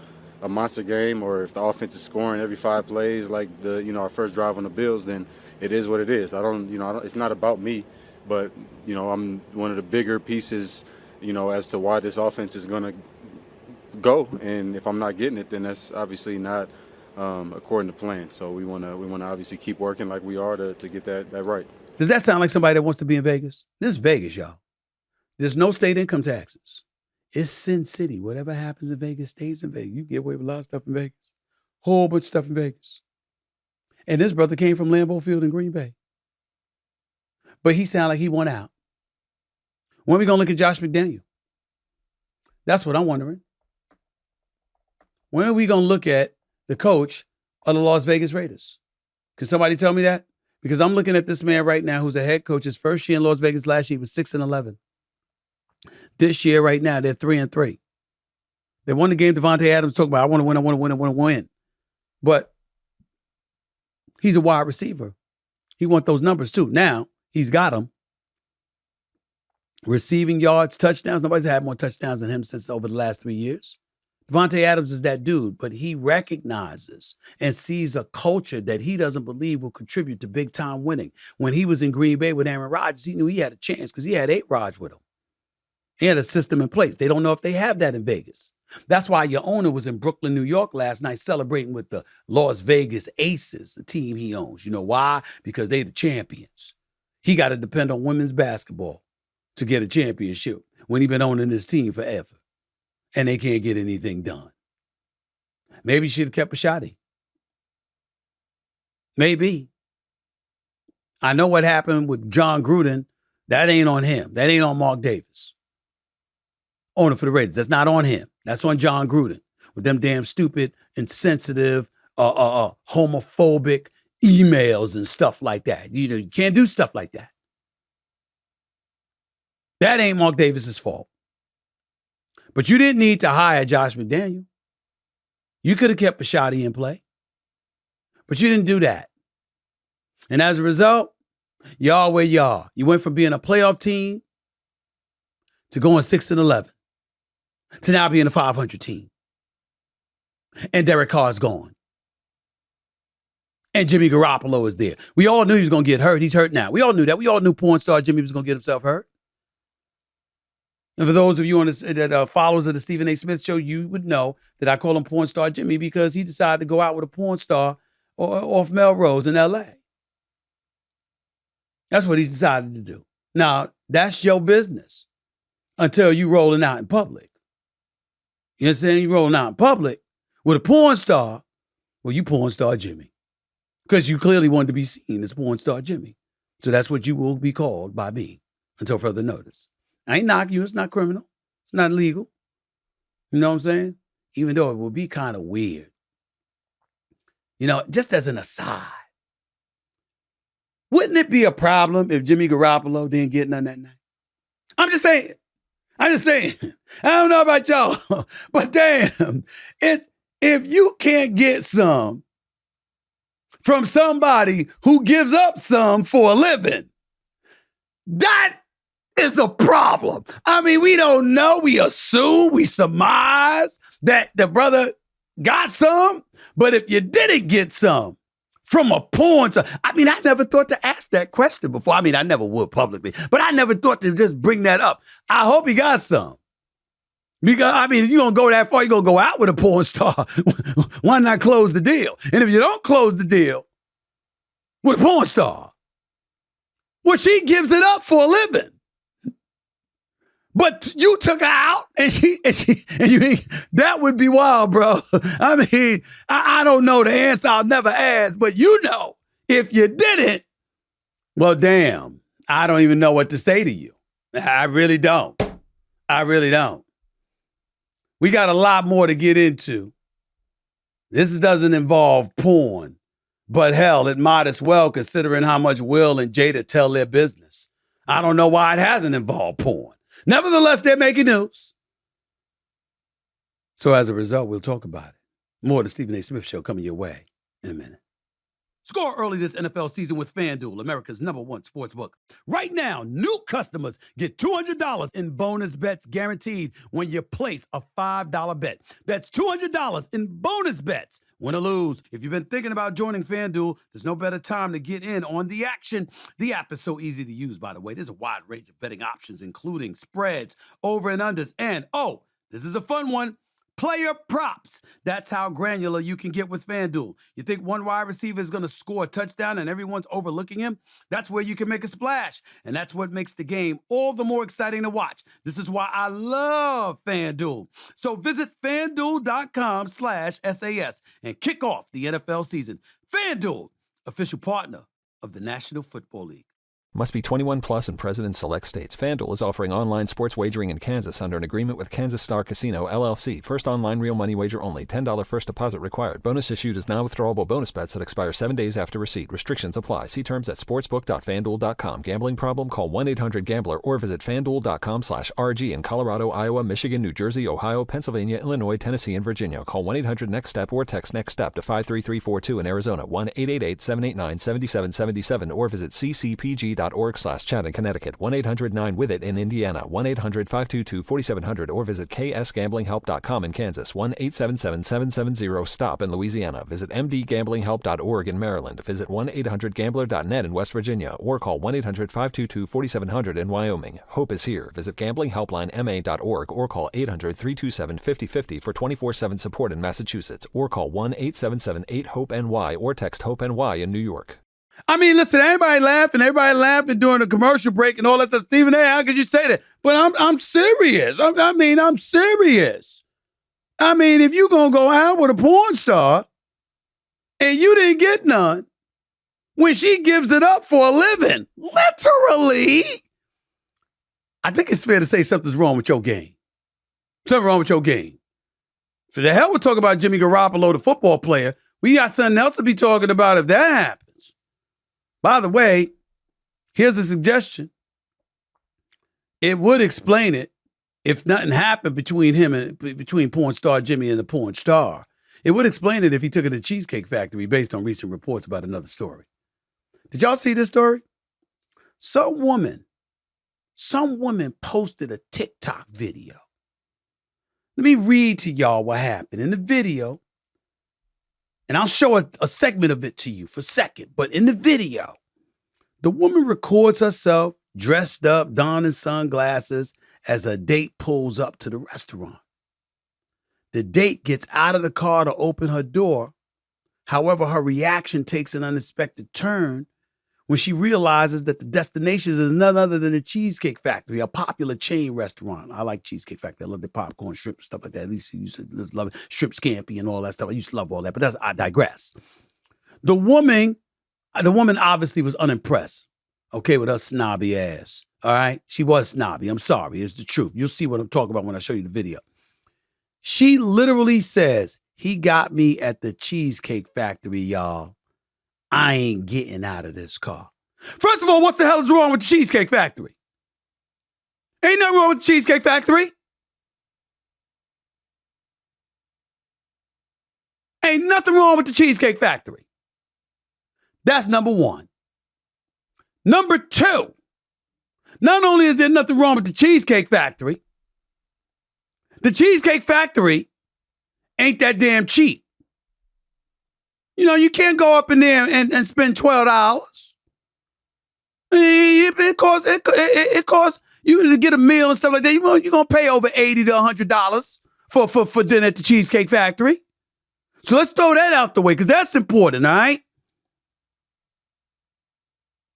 monster game, or if the offense is scoring every 5 plays like our first drive on the Bills, then it is what it is. It's not about me, but I'm one of the bigger pieces, as to why this offense is going to go. And if I'm not getting it, then that's obviously not according to plan. So we want to obviously keep working like we are to get that right. Does that sound like somebody that wants to be in Vegas? This is Vegas, y'all. There's no state income taxes. It's Sin City. Whatever happens in Vegas stays in Vegas. You get away with a lot of stuff in Vegas. Whole bunch of stuff in Vegas. And this brother came from Lambeau Field in Green Bay. But he sounded like he went out. When are we going to look at Josh McDaniel? That's what I'm wondering. When are we going to look at the coach of the Las Vegas Raiders? Can somebody tell me that? Because I'm looking at this man right now who's a head coach. His first year in Las Vegas last year was 6-11. This year, right now, they're 3-3. They won the game Davante Adams talked about. I want to win. But he's a wide receiver. He wants those numbers too. Now, he's got them. Receiving yards, touchdowns. Nobody's had more touchdowns than him since over the last 3 years. Davante Adams is that dude, but he recognizes and sees a culture that he doesn't believe will contribute to big-time winning. When he was in Green Bay with Aaron Rodgers, he knew he had a chance because he had 8 Rodgers with him. He had a system in place. They don't know if they have that in Vegas. That's why your owner was in Brooklyn, New York last night celebrating with the Las Vegas Aces, the team he owns. You know why? Because they the champions. He got to depend on women's basketball to get a championship when he been owning this team forever. And they can't get anything done. Maybe he should have kept Rashadi. Maybe. I know what happened with John Gruden. That ain't on him. That ain't on Mark Davis. Owner for the Raiders. That's not on him. That's on John Gruden with them damn stupid, insensitive, homophobic emails and stuff like that. You can't do stuff like that. That ain't Mark Davis's fault. But you didn't need to hire Josh McDaniel. You could have kept Rashadi in play. But you didn't do that. And as a result, y'all where y'all. You went from being a playoff team to going 6-11 to now being a 500 team. And Derek Carr's gone. And Jimmy Garoppolo is there. We all knew he was going to get hurt. He's hurt now. We all knew that. We all knew porn star Jimmy was going to get himself hurt. And for those of you that are followers of the Stephen A. Smith Show, you would know that I call him porn star Jimmy because he decided to go out with a porn star off Melrose in L.A. That's what he decided to do. Now, that's your business until you rolling out in public. You understand? You rolling out in public with a porn star, well, you porn star Jimmy. Because you clearly wanted to be seen as porn star Jimmy. So that's what you will be called by me until further notice. I ain't knocking you. It's not criminal. It's not illegal. You know what I'm saying? Even though it would be kind of weird. Just as an aside. Wouldn't it be a problem if Jimmy Garoppolo didn't get none that night? I'm just saying. I don't know about y'all, but damn, if you can't get some from somebody who gives up some for a living, that is a problem. I mean, we don't know. We assume, we surmise that the brother got some, but if you didn't get some from a porn star, I never thought to ask that question before. I never would publicly, but I never thought to just bring that up. I hope he got some. Because, if you're going to go that far, you're going to go out with a porn star. Why not close the deal? And if you don't close the deal with a porn star, well, she gives it up for a living. But you took her out and that would be wild, bro. I don't know the answer. I'll never ask, but if you didn't, well, damn, I don't even know what to say to you. I really don't. We got a lot more to get into. This doesn't involve porn, but hell, it might as well considering how much Will and Jada tell their business. I don't know why it hasn't involved porn. Nevertheless, they're making news. So as a result, we'll talk about it. More of the Stephen A. Smith Show coming your way in a minute. Score early this NFL season with FanDuel, America's #1 sportsbook. Right now, new customers get $200 in bonus bets guaranteed when you place a $5 bet. That's $200 in bonus bets. Win or lose. If you've been thinking about joining FanDuel, there's no better time to get in on the action. The app is so easy to use, by the way. There's a wide range of betting options, including spreads, over and unders, and, this is a fun one, player props. That's how granular you can get with FanDuel. You think one wide receiver is going to score a touchdown and everyone's overlooking him? That's where you can make a splash. And that's what makes the game all the more exciting to watch. This is why I love FanDuel. So visit FanDuel.com/SAS and kick off the NFL season. FanDuel, official partner of the National Football League. Must be 21 plus and present in select states. FanDuel is offering online sports wagering in Kansas under an agreement with Kansas Star Casino, LLC. First online real money wager only. $10 first deposit required. Bonus issued is non-withdrawable bonus bets that expire 7 days after receipt. Restrictions apply. See terms at sportsbook.fanduel.com. Gambling problem? Call 1-800-GAMBLER or visit fanduel.com/RG in Colorado, Iowa, Michigan, New Jersey, Ohio, Pennsylvania, Illinois, Tennessee, and Virginia. Call 1-800-NEXT-STEP or text NEXT-STEP to 53342 in Arizona. 1-888-789-7777 or visit ccpg.com. ma.org/chat in Connecticut, 1-800-9-WITH-IT in Indiana, 1-800-522-4700, or visit ksgamblinghelp.com in Kansas, 1-877-770-STOP in Louisiana. Visit mdgamblinghelp.org in Maryland. Visit 1-800-GAMBLER.net in West Virginia, or call 1-800-522-4700 in Wyoming. Hope is here. Visit gamblinghelplinema.org or call 800-327-5050 for 24/7 support in Massachusetts, or call 1-877-8-HOPE-NY or text HOPE-NY in New York. I mean, listen, everybody laughing during the commercial break and all that stuff. Stephen A., how could you say that? But I'm serious. I'm serious. I mean, if you going to go out with a porn star and you didn't get none when she gives it up for a living, literally, I think it's fair to say something's wrong with your game. Something wrong with your game. For the hell we're talking about Jimmy Garoppolo, the football player. We got something else to be talking about if that happens. By the way, here's a suggestion. It would explain it if nothing happened between porn star Jimmy and the porn star. It would explain it if he took it to Cheesecake Factory based on recent reports about another story. Did y'all see this story? Some woman posted a TikTok video. Let me read to y'all what happened in the video. And I'll show a segment of it to you for a second. But in the video, the woman records herself dressed up, donning sunglasses as a date pulls up to the restaurant. The date gets out of the car to open her door. However, her reaction takes an unexpected turn when she realizes that the destination is none other than the Cheesecake Factory, a popular chain restaurant. I like Cheesecake Factory. I love the popcorn, shrimp, and stuff like that. At least I used to love it. Shrimp scampi and all that stuff. I used to love all that, but I digress. The woman obviously was unimpressed, okay, with her snobby ass, all right? She was snobby. I'm sorry. It's the truth. You'll see what I'm talking about when I show you the video. She literally says, "He got me at the Cheesecake Factory, y'all. I ain't getting out of this car." First of all, what the hell is wrong with the Cheesecake Factory? Ain't nothing wrong with the Cheesecake Factory. Ain't nothing wrong with the Cheesecake Factory. That's number one. Number two, not only is there nothing wrong with the Cheesecake Factory, the Cheesecake Factory ain't that damn cheap. You know, you can't go up in there and spend $12. It costs you to get a meal and stuff like that. You're going to pay over $80 to $100 for dinner at the Cheesecake Factory. So let's throw that out the way because that's important, all right?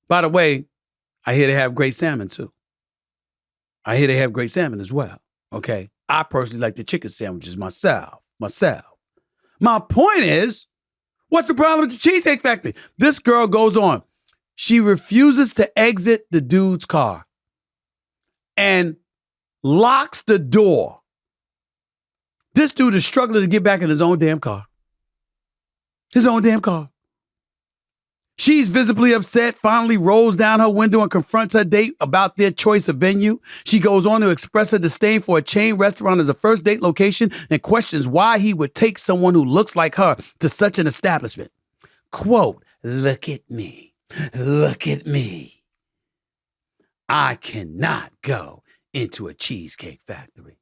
By the way, I hear they have great salmon too. I hear they have great salmon as well, okay? I personally like the chicken sandwiches myself. My point is, what's the problem with the Cheesecake Factory? This girl goes on. She refuses to exit the dude's car and locks the door. This dude is struggling to get back in his own damn car. She's visibly upset, finally rolls down her window and confronts her date about their choice of venue. She goes on to express her disdain for a chain restaurant as a first date location and questions why he would take someone who looks like her to such an establishment. Quote, look at me. I cannot go into a Cheesecake Factory.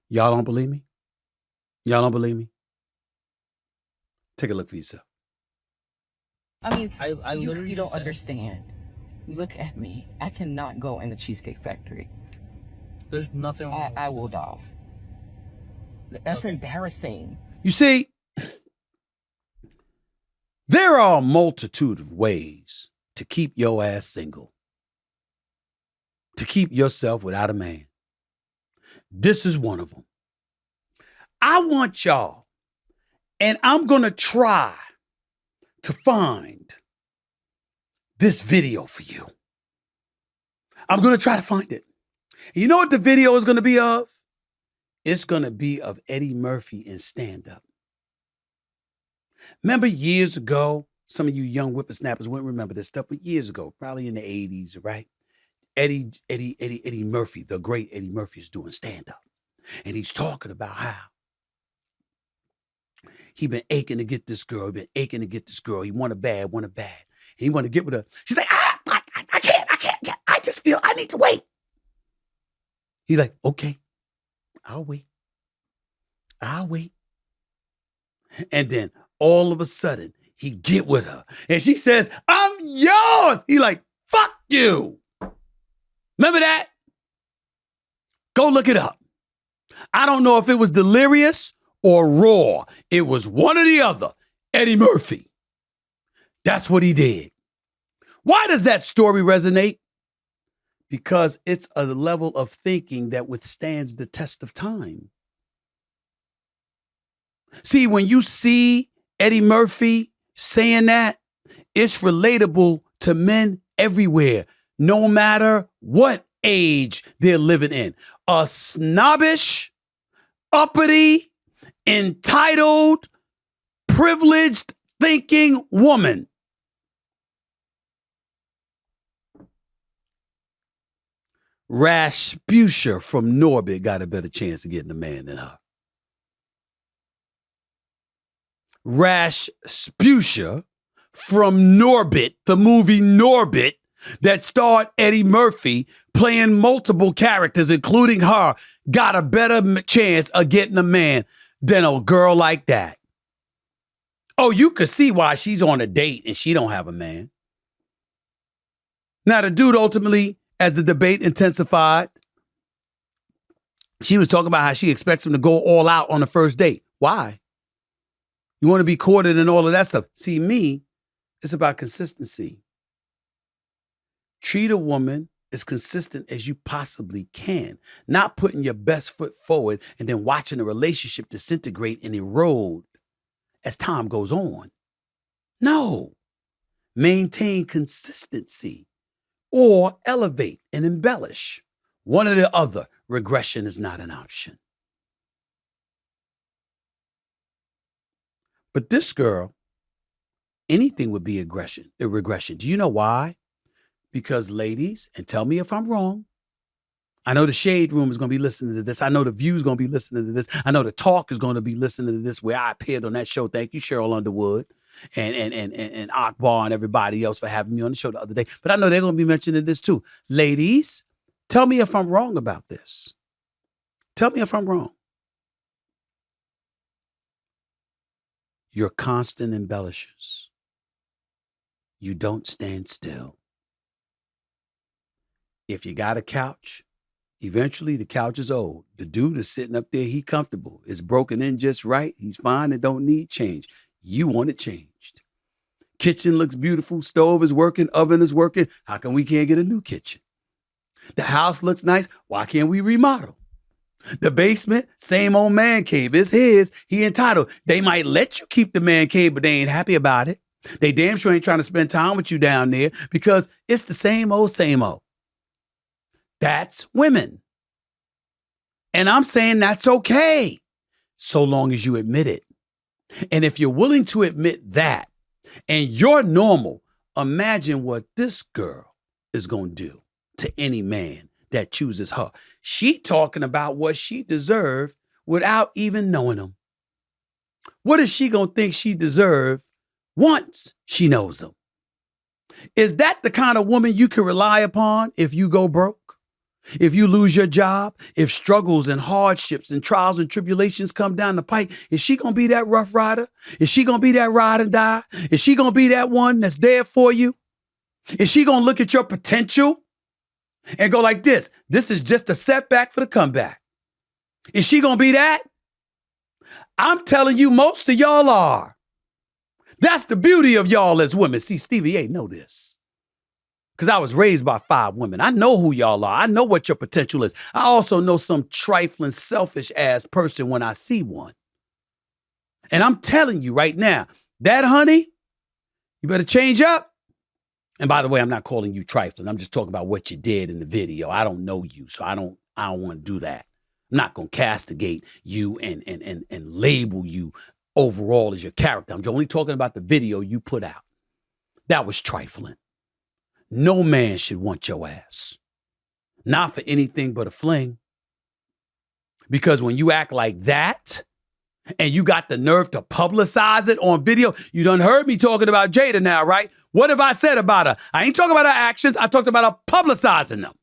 Y'all don't believe me? Take a look for yourself. I mean, I literally you don't understand. Look at me. I cannot go in the Cheesecake Factory. There's nothing wrong. I will die. That's embarrassing. You see, there are a multitude of ways to keep your ass single, to keep yourself without a man. This is one of them. I want y'all, and I'm going to try to find this video for you. I'm going to try to find it. You know what the video is going to be of? It's going to be of Eddie Murphy in stand-up. Remember years ago, some of you young whippersnappers wouldn't remember this stuff, but years ago, probably in the 80s, right? Eddie Murphy, the great Eddie Murphy is doing stand-up. And he's talking about how He been aching to get this girl. He want her bad. He want to get with her. She's like, I can't. I just feel I need to wait. He's like, okay, I'll wait. And then all of a sudden, he get with her. And she says, I'm yours. He like, fuck you. Remember that? Go look it up. I don't know if it was delirious or raw. It was one or the other. Eddie Murphy. That's what he did. Why does that story resonate? Because it's a level of thinking that withstands the test of time. See, when you see Eddie Murphy saying that, it's relatable to men everywhere, no matter what age they're living in. A snobbish, uppity, entitled, privileged thinking woman. Rasputia from Norbit got a better chance of getting a man than her. Rasputia from Norbit, the movie Norbit, that starred Eddie Murphy playing multiple characters, including her, got a better chance of getting a man than a girl like that. Oh, you could see why she's on a date and she don't have a man. Now, the dude ultimately, as the debate intensified, she was talking about how she expects him to go all out on the first date. Why? You want to be courted and all of that stuff. See, me, it's about consistency. Treat a woman as consistent as you possibly can, not putting your best foot forward and then watching the relationship disintegrate and erode as time goes on. No. Maintain consistency or elevate and embellish. One or the other. Regression is not an option. But this girl, anything would be a regression. Do you know why? Because ladies, and tell me if I'm wrong, I know the Shade Room is going to be listening to this. I know the View is going to be listening to this. I know the Talk is going to be listening to this, where I appeared on that show. Thank you, Cheryl Underwood and Akbar and everybody else for having me on the show the other day. But I know they're going to be mentioning this too. Ladies, tell me if I'm wrong about this. Tell me if I'm wrong. You're constant embellishers. You don't stand still. If you got a couch, eventually the couch is old. The dude is sitting up there, he comfortable. It's broken in just right. He's fine and don't need change. You want it changed. Kitchen looks beautiful. Stove is working. Oven is working. How come we can't get a new kitchen? The house looks nice. Why can't we remodel? The basement, same old man cave. It's his. He entitled. They might let you keep the man cave, but they ain't happy about it. They damn sure ain't trying to spend time with you down there because it's the same old, same old. That's women. And I'm saying that's okay, so long as you admit it. And if you're willing to admit that, and you're normal, imagine what this girl is going to do to any man that chooses her. She talking about what she deserved without even knowing him. What is she going to think she deserved once she knows him? Is that the kind of woman you can rely upon if you go broke? If you lose your job, if struggles and hardships and trials and tribulations come down the pike, is she going to be that rough rider? Is she going to be that ride and die? Is she going to be that one that's there for you? Is she going to look at your potential and go like this? This is just a setback for the comeback. Is she going to be that? I'm telling you, most of y'all are. That's the beauty of y'all as women. See, Stevie A know this. Because I was raised by 5 women. I know who y'all are. I know what your potential is. I also know some trifling, selfish ass person when I see one. And I'm telling you right now, that honey, you better change up. And by the way, I'm not calling you trifling. I'm just talking about what you did in the video. I don't know you, so I don't want to do that. I'm not going to castigate you and label you overall as your character. I'm only talking about the video you put out. That was trifling. No man should want your ass. Not for anything but a fling. Because when you act like that, And you got the nerve to publicize it on video. You done heard me talking about Jada now, right? What have I said about her? I ain't talking about her actions. I talked about her publicizing them.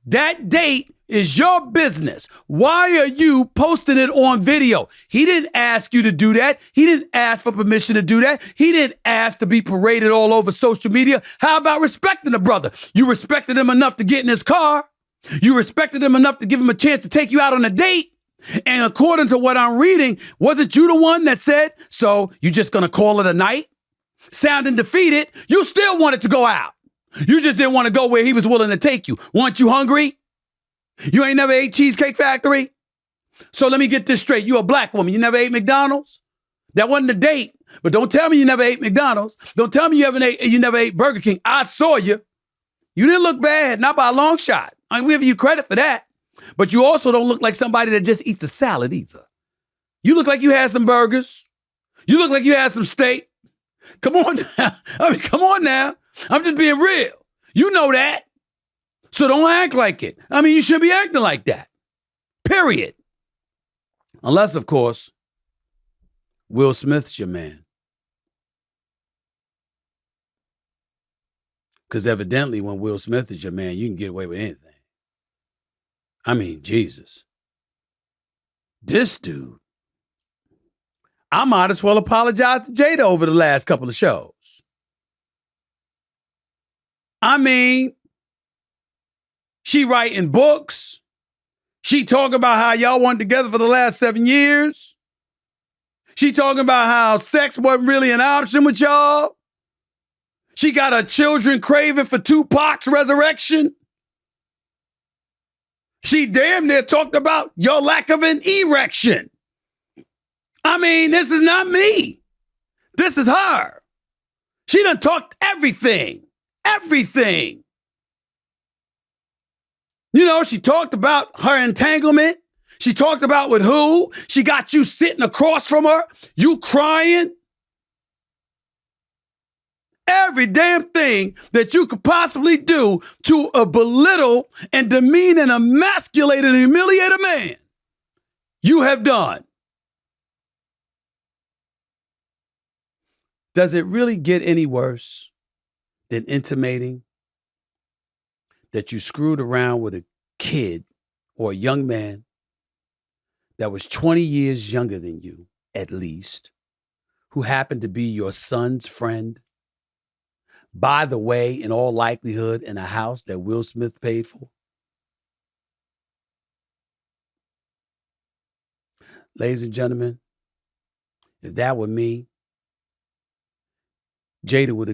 That date is your business. Why are you posting it on video? He didn't ask you to do that. He didn't ask for permission to do that. He didn't ask to be paraded all over social media. How about respecting the brother? You respected him enough to get in his car. You respected him enough to give him a chance to take you out on a date. And according to what I'm reading, wasn't you the one that said, so you just gonna call it a night? Sounding defeated, you still wanted to go out. You just didn't want to go where he was willing to take you. Weren't you hungry? You ain't never ate Cheesecake Factory? So let me get this straight. You a black woman. You never ate McDonald's? That wasn't a date. But don't tell me you never ate McDonald's. Don't tell me you never ate Burger King. I saw you. You didn't look bad, not by a long shot. I'm giving you credit for that. But you also don't look like somebody that just eats a salad either. You look like you had some burgers. You look like you had some steak. Come on now. Come on now. I'm just being real. You know that. So don't act like it. You shouldn't be acting like that. Period. Unless, of course, Will Smith's your man. Because evidently when Will Smith is your man, you can get away with anything. Jesus. This dude. I might as well apologize to Jada over the last couple of shows. She writing books. She talking about how y'all weren't together for the last 7 years. She talking about how sex wasn't really an option with y'all. She got her children craving for Tupac's resurrection. She damn near talked about your lack of an erection. This is not me. This is her. She done talked everything. Everything. She talked about her entanglement. She talked about with who. She got you sitting across from her. You crying. Every damn thing that you could possibly do to belittle and demean and emasculate and humiliate a man, you have done. Does it really get any worse than intimating that you screwed around with a kid or a young man that was 20 years younger than you, at least, who happened to be your son's friend? By the way, in all likelihood, in a house that Will Smith paid for? Ladies and gentlemen, if that were me, Jada would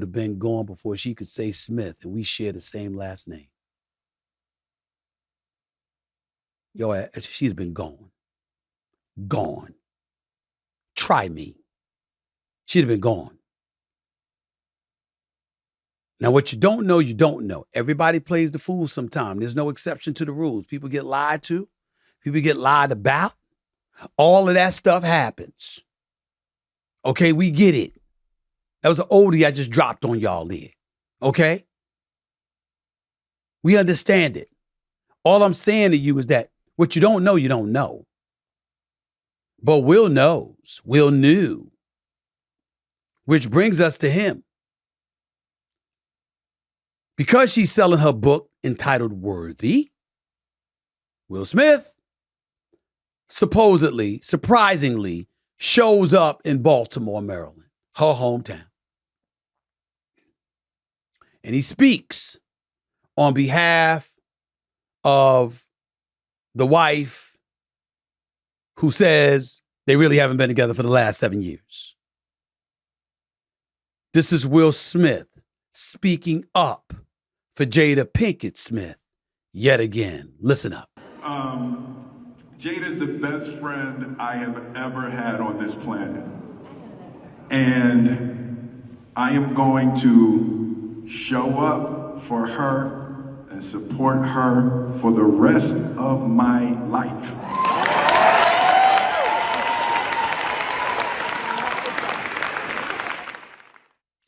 have been gone before she could say Smith, and we share the same last name. She's been gone. Gone. Try me. She'd have been gone. Now, what you don't know, you don't know. Everybody plays the fool sometime. There's no exception to the rules. People get lied to. People get lied about. All of that stuff happens. Okay, we get it. That was an oldie I just dropped on y'all there. Okay? We understand it. All I'm saying to you is that what you don't know, you don't know. But Will knows. Will knew. Which brings us to him. Because she's selling her book entitled Worthy, Will Smith supposedly, surprisingly, shows up in Baltimore, Maryland, her hometown. And he speaks on behalf of the wife who says they really haven't been together for the last 7 years. This is Will Smith speaking up for Jada Pinkett Smith yet again. Listen up. Jada's the best friend I have ever had on this planet. And I am going to show up for her and support her for the rest of my life.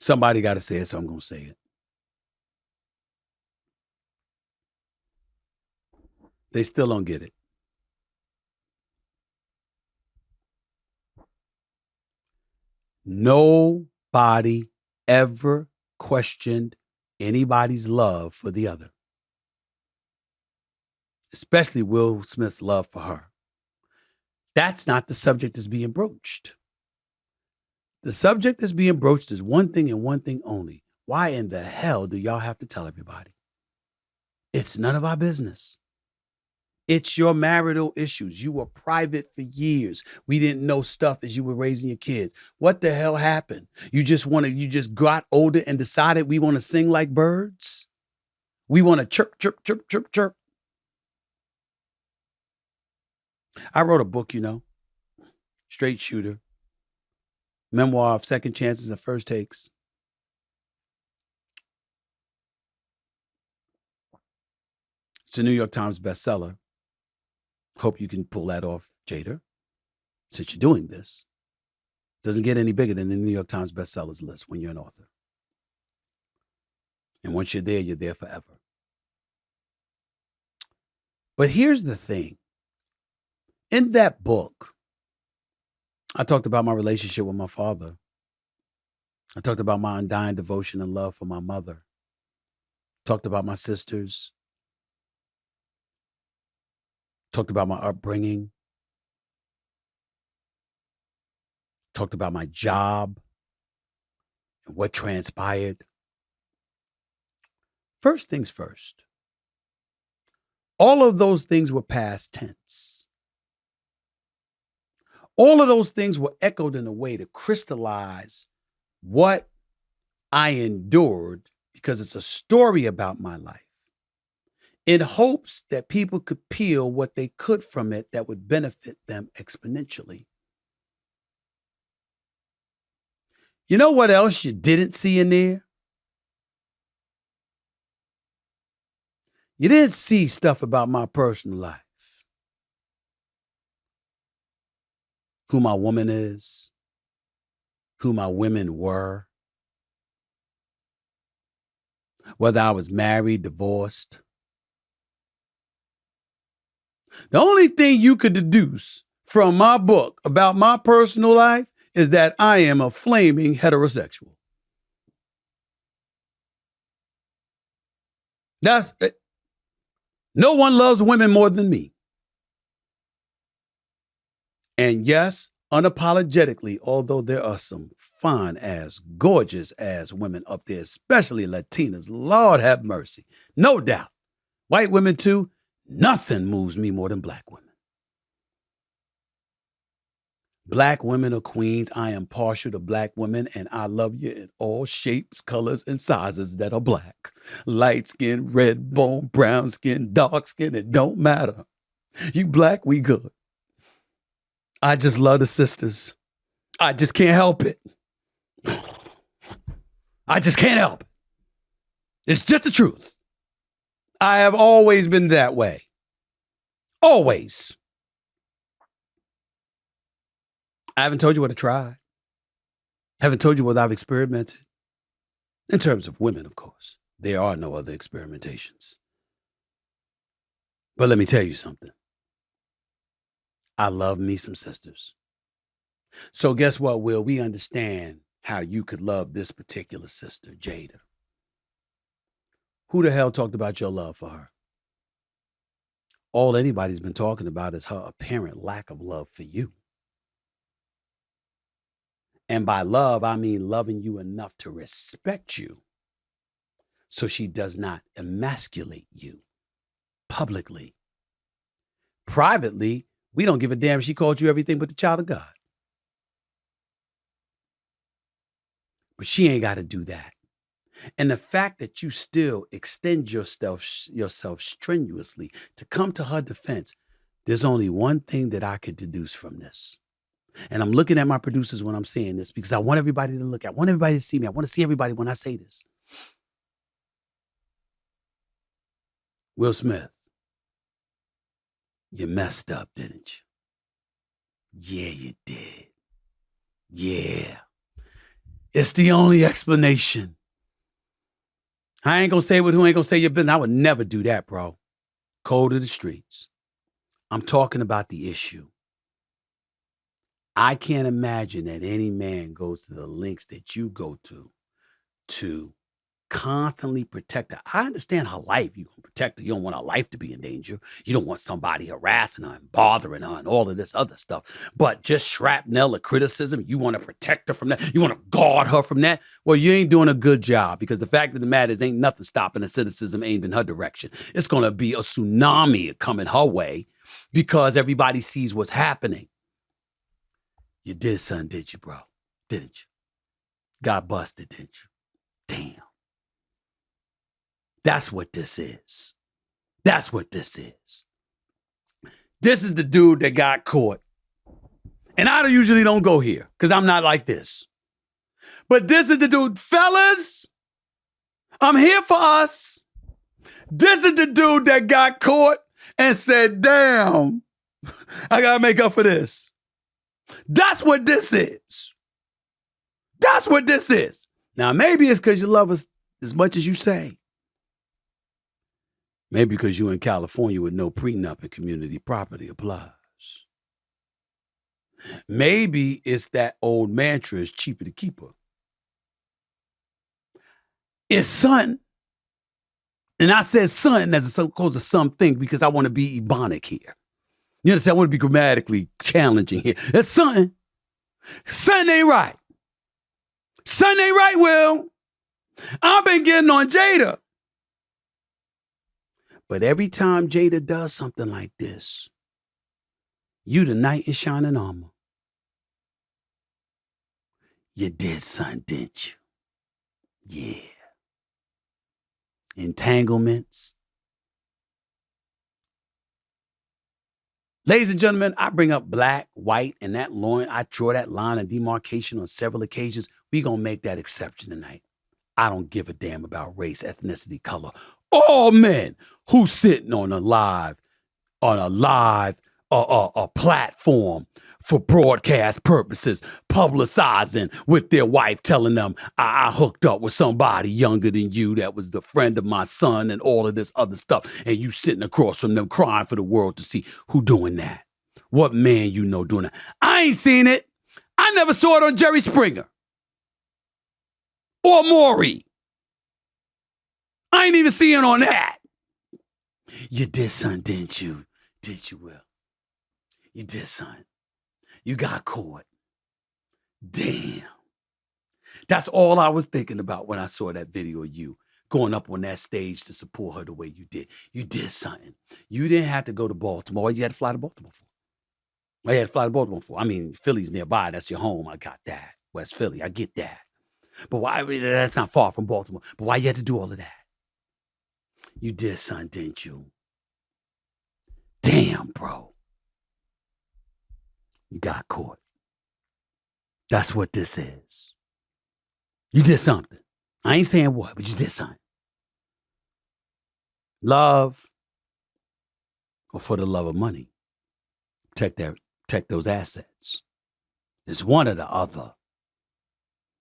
Somebody got to say it, so I'm going to say it. They still don't get it. Nobody ever questioned anybody's love for the other, especially Will Smith's love for her. That's not the subject that's being broached. The subject that's being broached is one thing and one thing only. Why in the hell do y'all have to tell everybody? It's none of our business. It's your marital issues. You were private for years. We didn't know stuff as you were raising your kids. What the hell happened? You just got older and decided we want to sing like birds? We want to chirp, chirp, chirp, chirp, chirp. I wrote a book, Straight Shooter, memoir of second chances and first takes. It's a New York Times bestseller. Hope you can pull that off, Jada, since you're doing this. Doesn't get any bigger than the New York Times bestsellers list when you're an author. And once you're there forever. But here's the thing. In that book, I talked about my relationship with my father. I talked about my undying devotion and love for my mother. Talked about my sisters. Talked about my upbringing. Talked about my job and what transpired. First things first. All of those things were past tense. All of those things were echoed in a way to crystallize what I endured, because it's a story about my life, in hopes that people could peel what they could from it that would benefit them exponentially. You know what else you didn't see in there? You didn't see stuff about my personal life. Who my woman is, who my women were, whether I was married, divorced. The only thing you could deduce from my book about my personal life is that I am a flaming heterosexual. That's it. No one loves women more than me. And yes, unapologetically, although there are some fine ass, gorgeous ass women up there, especially Latinas, Lord have mercy. No doubt. White women too. Nothing moves me more than black women. Black women are queens. I am partial to black women, and I love you in all shapes, colors, and sizes that are black. Light skin, red bone, brown skin, dark skin, it don't matter. You black, we good. I just love the sisters. I just can't help it. I just can't help it. It's just the truth. I have always been that way. Always. I haven't told you what I tried. Haven't told you what I've experimented. In terms of women, of course. There are no other experimentations. But let me tell you something. I love me some sisters. So guess what, Will? We understand how you could love this particular sister, Jada. Who the hell talked about your love for her? All anybody's been talking about is her apparent lack of love for you. And by love, I mean loving you enough to respect you so she does not emasculate you publicly. Privately, we don't give a damn if she called you everything but the child of God. But she ain't got to do that. And the fact that you still extend yourself strenuously to come to her defense, there's only one thing that I could deduce from this. And I'm looking at my producers when I'm saying this because I want everybody to look at, I want everybody to see me. I want to see everybody when I say this. Will Smith, you messed up, didn't you? Yeah, you did. Yeah. It's the only explanation. I ain't gonna say who ain't gonna say your business. I would never do that, bro. Cold to the streets. I'm talking about the issue. I can't imagine that any man goes to the lengths that you go to constantly protect her. I understand her life. You're going to protect her. You don't want her life to be in danger. You don't want somebody harassing her and bothering her and all of this other stuff. But just shrapnel of criticism, you want to protect her from that. You want to guard her from that. Well, you ain't doing a good job, because the fact of the matter is ain't nothing stopping the cynicism aimed in her direction. It's going to be a tsunami coming her way because everybody sees what's happening. You did something, did you, bro? Didn't you? Got busted, didn't you? Damn. That's what this is. That's what this is. This is the dude that got caught. And I usually don't go here because I'm not like this. But this is the dude. Fellas, I'm here for us. This is the dude that got caught and said, damn, I got to make up for this. That's what this is. That's what this is. Now, maybe it's because you love us as much as you say. Maybe because you're in California with no prenup and community property applies. Maybe it's that old mantra, is cheaper to keep her. It's son. And I said son as opposed to something because I want to be ebonic here. You understand? I want to be grammatically challenging here. It's son. Son ain't right. Son ain't right, Will. I've been getting on Jada. But every time Jada does something like this, you the knight in shining armor. You did, son, didn't you? Yeah. Entanglements. Ladies and gentlemen, I bring up black, white, and that line. I draw that line of demarcation on several occasions. We're going to make that exception tonight. I don't give a damn about race, ethnicity, color. All men who sitting on a live platform for broadcast purposes, publicizing with their wife, telling them I hooked up with somebody younger than you that was the friend of my son and all of this other stuff. And you sitting across from them crying for the world to see who doing that. What man you know doing that? I ain't seen it. I never saw it on Jerry Springer or Maury. I ain't even seeing on that. You did, son, didn't you? Did you, Will? You did, son. You got caught. Damn. That's all I was thinking about when I saw that video of you going up on that stage to support her the way you did. You did something. You didn't have to go to Baltimore. You had to fly to Baltimore for. I had to fly to Baltimore for. I mean, Philly's nearby. That's your home. I got that. West Philly. I get that. But why? That's not far from Baltimore. But why you had to do all of that? You did, son, didn't you? Damn, bro. You got caught. That's what this is. You did something. I ain't saying what, but you did something. Love or for the love of money. Protect those assets. It's one or the other.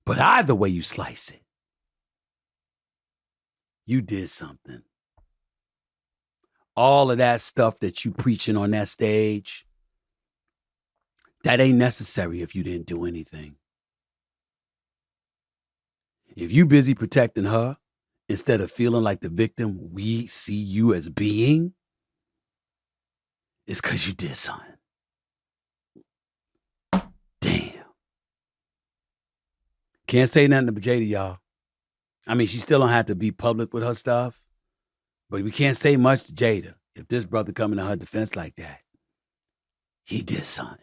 But either way you slice it, you did something. All of that stuff that you preaching on that stage, that ain't necessary if you didn't do anything. If you busy protecting her instead of feeling like the victim we see you as being, it's because you did something. Damn. Can't say nothing to Jada, y'all. I mean, she still don't have to be public with her stuff, but we can't say much to Jada. If this brother coming to her defense like that, he did something.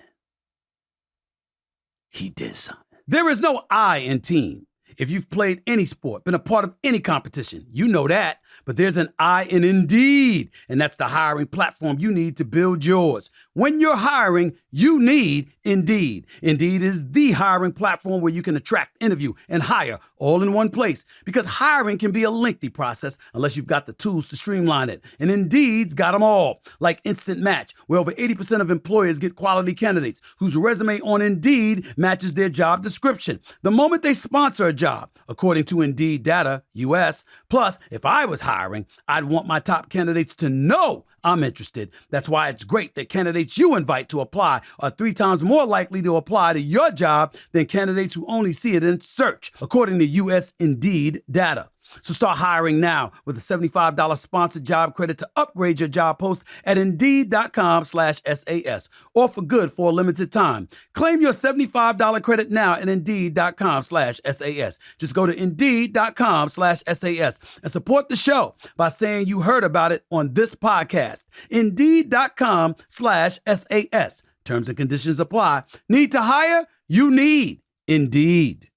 He did something. There is no I in team. If you've played any sport, been a part of any competition, you know that. But there's an I in Indeed, and that's the hiring platform you need to build yours. When you're hiring, you need Indeed. Indeed is the hiring platform where you can attract, interview, and hire all in one place. Because hiring can be a lengthy process unless you've got the tools to streamline it. And Indeed's got them all, like Instant Match, where over 80% of employers get quality candidates whose resume on Indeed matches their job description. The moment they sponsor a job, job, according to Indeed data US. Plus, if I was hiring, I'd want my top candidates to know I'm interested. That's why it's great that candidates you invite to apply are 3 times more likely to apply to your job than candidates who only see it in search, according to US Indeed data. So start hiring now with a $75 sponsored job credit to upgrade your job post at Indeed.com/SAS. Offer good for a limited time. Claim your $75 credit now at Indeed.com/SAS. Just go to Indeed.com/SAS and support the show by saying you heard about it on this podcast. Indeed.com/SAS. Terms and conditions apply. Need to hire? You need Indeed.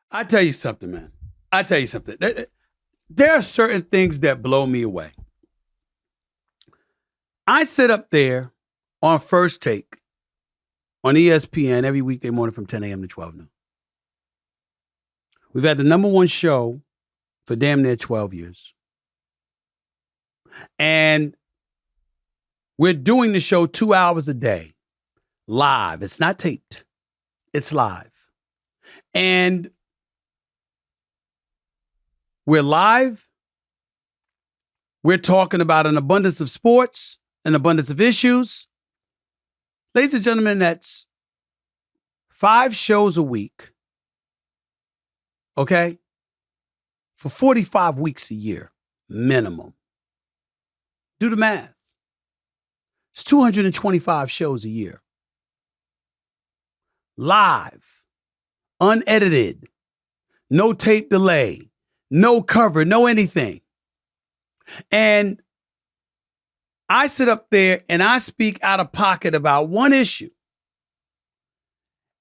I tell you something, man. I tell you something. There are certain things that blow me away. I sit up there on First Take on ESPN every weekday morning from 10 a.m. to 12 noon. We've had the number one show for damn near 12 years. And we're doing the show 2 hours a day, live. It's not taped. It's live. And we're live. We're talking about an abundance of sports, an abundance of issues. Ladies and gentlemen, that's 5 shows a week. Okay? For 45 weeks a year, minimum. Do the math. It's 225 shows a year. Live. Unedited. No tape delay. No cover, no anything. And I sit up there and I speak out of pocket about one issue.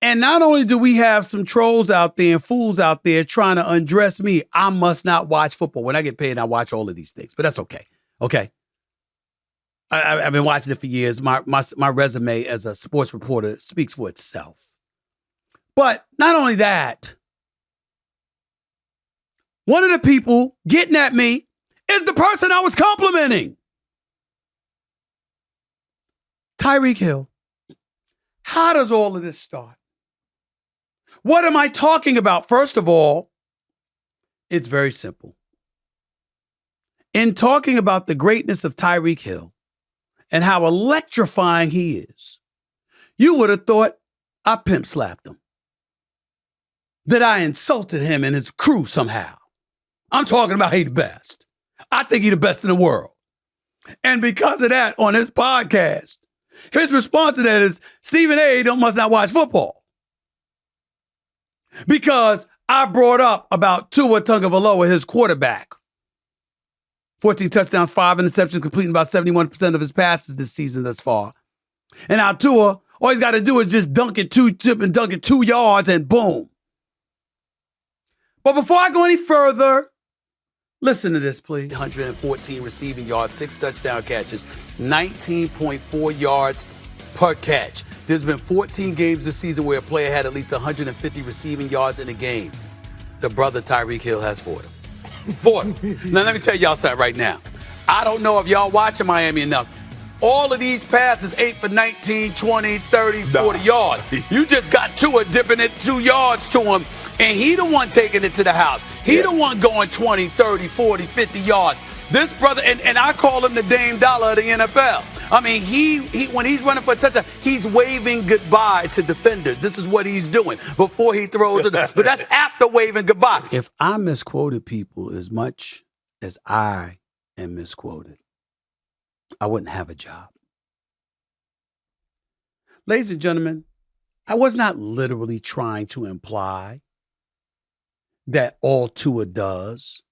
And not only do we have some trolls out there and fools out there trying to undress me, I must not watch football. When I get paid, I watch all of these things. But that's okay. Okay. I've been watching it for years. My resume as a sports reporter speaks for itself. But not only that, one of the people getting at me is the person I was complimenting. Tyreek Hill. How does all of this start? What am I talking about? First of all, it's very simple. In talking about the greatness of Tyreek Hill and how electrifying he is, you would have thought I pimp slapped him. That I insulted him and his crew somehow. I'm talking about he the best. I think he the best in the world. And because of that, on his podcast, his response to that is, Stephen A. must not watch football. Because I brought up about Tua Tagovailoa, his quarterback. 14 touchdowns, 5 interceptions, completing about 71% of his passes this season thus far. And now Tua, all he's got to do is just dunk it 2 yards and boom. But before I go any further, listen to this, please. 114 receiving yards, 6 touchdown catches, 19.4 yards per catch. There's been 14 games this season where a player had at least 150 receiving yards in a game. The brother Tyreek Hill has 40. 40. Now, let me tell y'all something right now. I don't know if y'all watching Miami enough. All of these passes, 8 for 19, 20, 30, 40 yards. You just got Tua dipping it 2 yards to him, and he the one taking it to the house. He the one going 20, 30, 40, 50 yards. This brother, and I call him the Dame Dollar of the NFL. I mean, he when he's running for a touchdown, he's waving goodbye to defenders. This is what he's doing before he throws it. But that's after waving goodbye. If I misquoted people as much as I am misquoted, I wouldn't have a job. Ladies and gentlemen, I was not literally trying to imply that all Tua does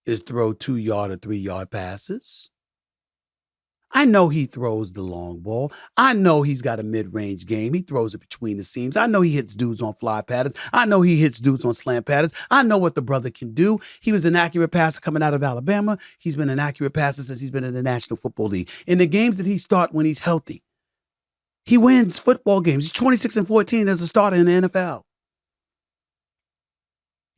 is throw 2-yard or 3-yard passes. I know he throws the long ball. I know he's got a mid-range game. He throws it between the seams. I know he hits dudes on fly patterns. I know he hits dudes on slant patterns. I know what the brother can do. He was an accurate passer coming out of Alabama. He's been an accurate passer since he's been in the National Football League. In the games that he starts when he's healthy, he wins football games. He's 26-14 as a starter in the NFL.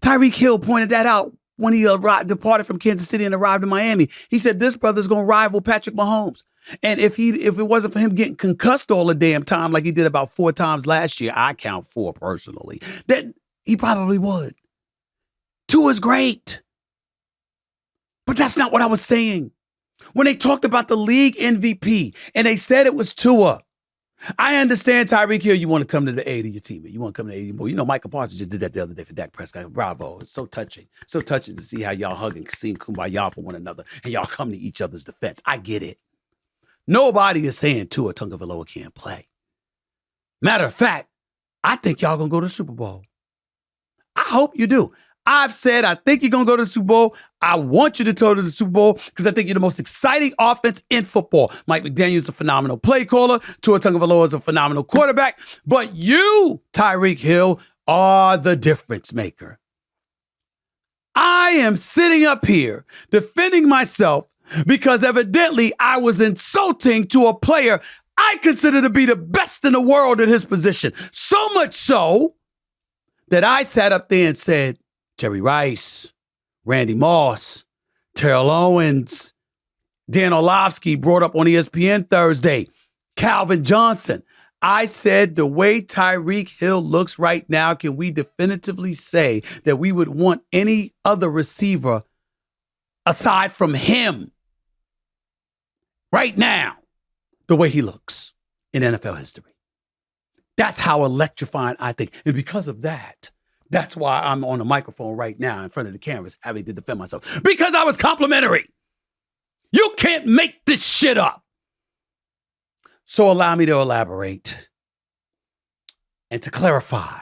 Tyreek Hill pointed that out when he departed from Kansas City and arrived in Miami. He said this brother's going to rival Patrick Mahomes. And if it wasn't for him getting concussed all the damn time like he did about 4 times last year, I count 4 personally, that he probably would. Tua's great. But that's not what I was saying. When they talked about the league MVP and they said it was Tua, I understand, Tyreek Hill, you want to come to the aid of your teammate. You want to come to the aid of your boy. You know, Michael Parsons just did that the other day for Dak Prescott. Bravo. It's so touching. So touching to see how y'all hug and sing kumbaya for one another and y'all come to each other's defense. I get it. Nobody is saying Tua Tagovailoa can't play. Matter of fact, I think y'all going to go to the Super Bowl. I hope you do. I've said I think you're going to go to the Super Bowl. I want you to go to the Super Bowl because I think you're the most exciting offense in football. Mike McDaniel's a phenomenal play caller. Tua Tagovailoa is a phenomenal quarterback. But you, Tyreek Hill, are the difference maker. I am sitting up here defending myself because evidently I was insulting to a player I consider to be the best in the world at his position. So much so that I sat up there and said, Jerry Rice, Randy Moss, Terrell Owens, Dan Orlovsky brought up on ESPN Thursday, Calvin Johnson. I said the way Tyreek Hill looks right now, can we definitively say that we would want any other receiver aside from him right now, the way he looks in NFL history? That's how electrifying I think. And because of that, that's why I'm on the microphone right now in front of the cameras having to defend myself. Because I was complimentary. You can't make this shit up. So allow me to elaborate and to clarify.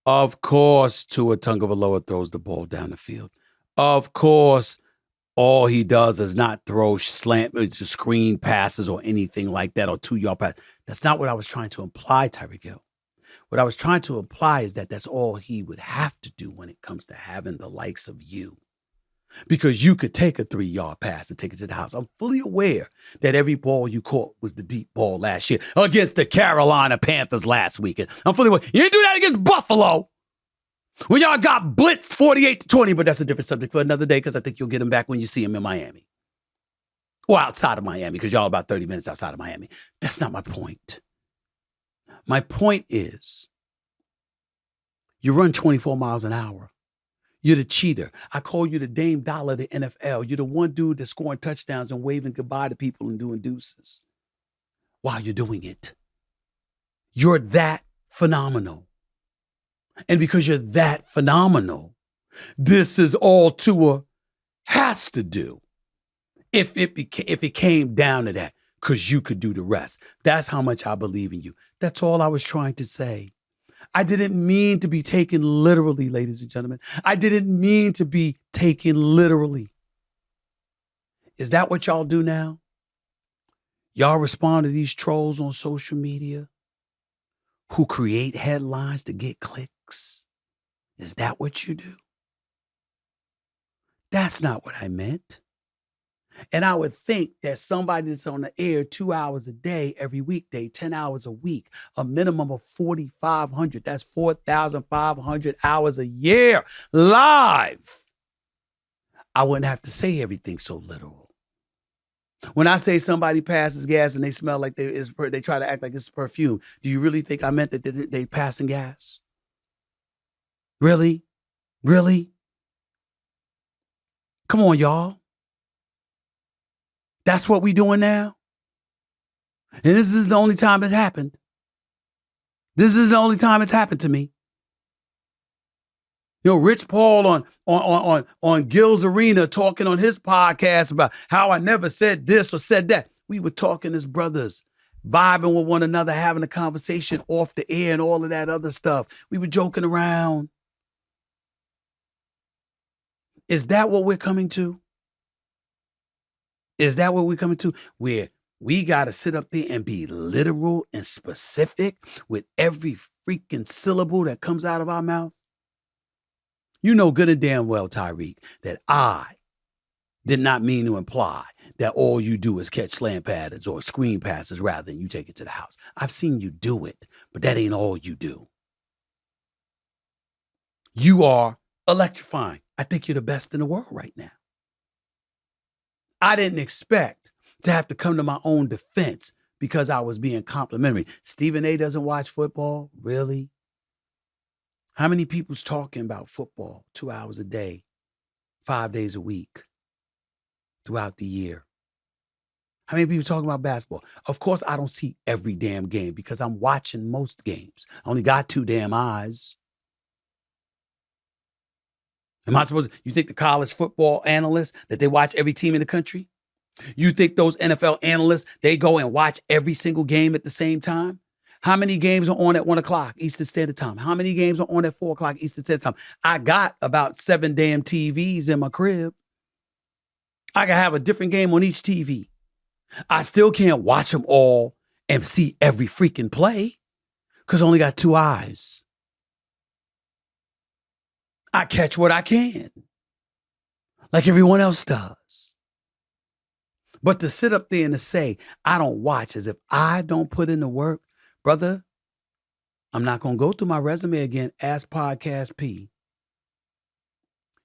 Of course, Tua Tagovailoa throws the ball down the field. Of course, all he does is not throw screen passes or anything like that or 2-yard pass. That's not what I was trying to imply, Tyreek Hill. What I was trying to imply is that that's all he would have to do when it comes to having the likes of you. Because you could take a 3-yard pass and take it to the house. I'm fully aware that every ball you caught was the deep ball last year against the Carolina Panthers last weekend. I'm fully aware. You didn't do that against Buffalo when y'all got blitzed 48-20, but that's a different subject for another day because I think you'll get him back when you see him in Miami. Or outside of Miami because y'all about 30 minutes outside of Miami. That's not my point. My point is, you run 24 miles an hour. You're the cheater. I call you the Dame Dollar of the NFL. You're the one dude that's scoring touchdowns and waving goodbye to people and doing deuces while you're doing it. You're that phenomenal. And because you're that phenomenal, this is all Tua has to do if it came down to that, because you could do the rest. That's how much I believe in you. That's all I was trying to say. I didn't mean to be taken literally, ladies and gentlemen. I didn't mean to be taken literally. Is that what y'all do now? Y'all respond to these trolls on social media who create headlines to get clicks? Is that what you do? That's not what I meant. And I would think that somebody that's on the air 2 hours a day, every weekday, 10 hours a week, a minimum of 4,500, that's 4,500 hours a year live. I wouldn't have to say everything so literal. When I say somebody passes gas and they smell like they try to act like it's perfume, do you really think I meant that they passing gas? Really? Really? Come on, y'all. That's what we doing now. And this is the only time it happened. This is the only time it's happened to me. You know, Rich Paul on Gil's Arena talking on his podcast about how I never said this or said that. We were talking as brothers, vibing with one another, having a conversation off the air and all of that other stuff. We were joking around. Is that what we're coming to? Is that what we're coming to? Where we got to sit up there and be literal and specific with every freaking syllable that comes out of our mouth? You know good and damn well, Tyreek, that I did not mean to imply that all you do is catch slant patterns or screen passes rather than you take it to the house. I've seen you do it, but that ain't all you do. You are electrifying. I think you're the best in the world right now. I didn't expect to have to come to my own defense because I was being complimentary. Stephen A. doesn't watch football? Really? How many people's talking about football 2 hours a day, 5 days a week, throughout the year? How many people talking about basketball? Of course, I don't see every damn game because I'm watching most games. I only got 2 damn eyes. Am I supposed to, you think the college football analysts that they watch every team in the country? You think those NFL analysts, they go and watch every single game at the same time? How many games are on at 1 o'clock Eastern Standard Time? How many games are on at 4 o'clock Eastern Standard Time? I got about 7 damn TVs in my crib. I can have a different game on each TV. I still can't watch them all and see every freaking play because I only got 2 eyes. I catch what I can, like everyone else does. But to sit up there and to say, I don't watch, as if I don't put in the work, brother, I'm not going to go through my resume again. Ask Podcast P.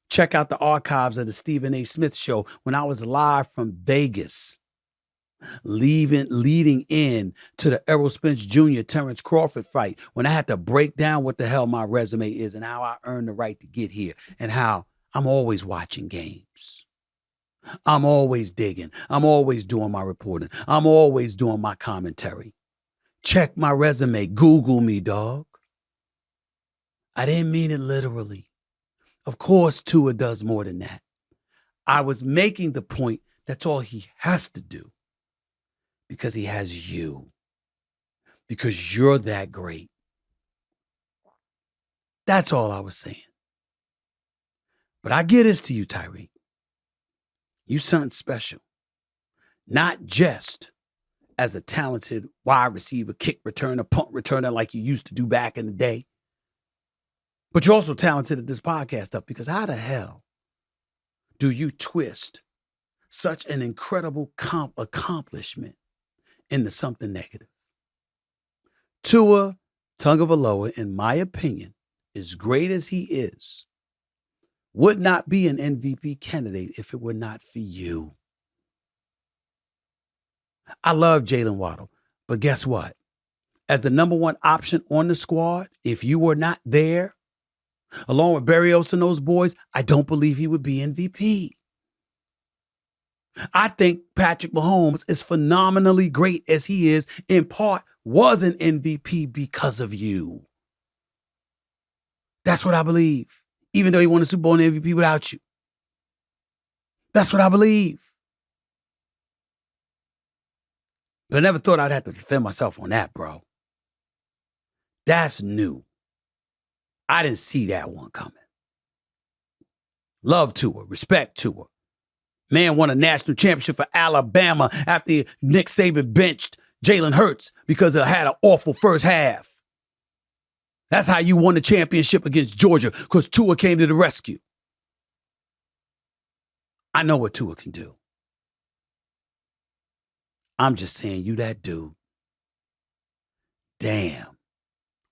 Check out the archives of the Stephen A. Smith Show when I was live from Vegas, leading in to the Errol Spence Jr. Terrence Crawford fight, when I had to break down what the hell my resume is and how I earned the right to get here and how I'm always watching games. I'm always digging. I'm always doing my reporting. I'm always doing my commentary. Check my resume. Google me, dog. I didn't mean it literally. Of course, Tua does more than that. I was making the point that's all he has to do because he has you. Because you're that great. That's all I was saying. But I get this to you, Tyreek. You something special. Not just as a talented wide receiver, kick returner, punt returner like you used to do back in the day. But you're also talented at this podcast stuff, because how the hell do you twist such an incredible accomplishment into something negative? Tua Tagovailoa, in my opinion, as great as he is, would not be an MVP candidate if it were not for you. I love Jalen Waddle, but guess what? As the number 1 option on the squad, if you were not there, along with Berrios and those boys, I don't believe he would be MVP. I think Patrick Mahomes, is phenomenally great as he is, in part was an MVP because of you. That's what I believe. Even though he won the Super Bowl and MVP without you. That's what I believe. But I never thought I'd have to defend myself on that, bro. That's new. I didn't see that one coming. Love Tua, respect Tua. Man won a national championship for Alabama after Nick Saban benched Jalen Hurts because it had an awful first half. That's how you won the championship against Georgia, because Tua came to the rescue. I know what Tua can do. I'm just saying, you that dude. Damn,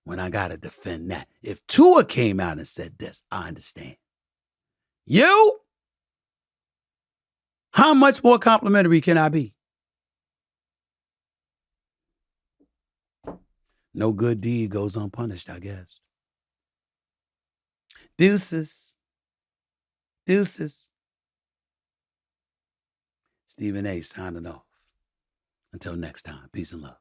when I got to defend that. If Tua came out and said this, I understand. You? How much more complimentary can I be? No good deed goes unpunished, I guess. Deuces. Deuces. Stephen A. signing off. Until next time, peace and love.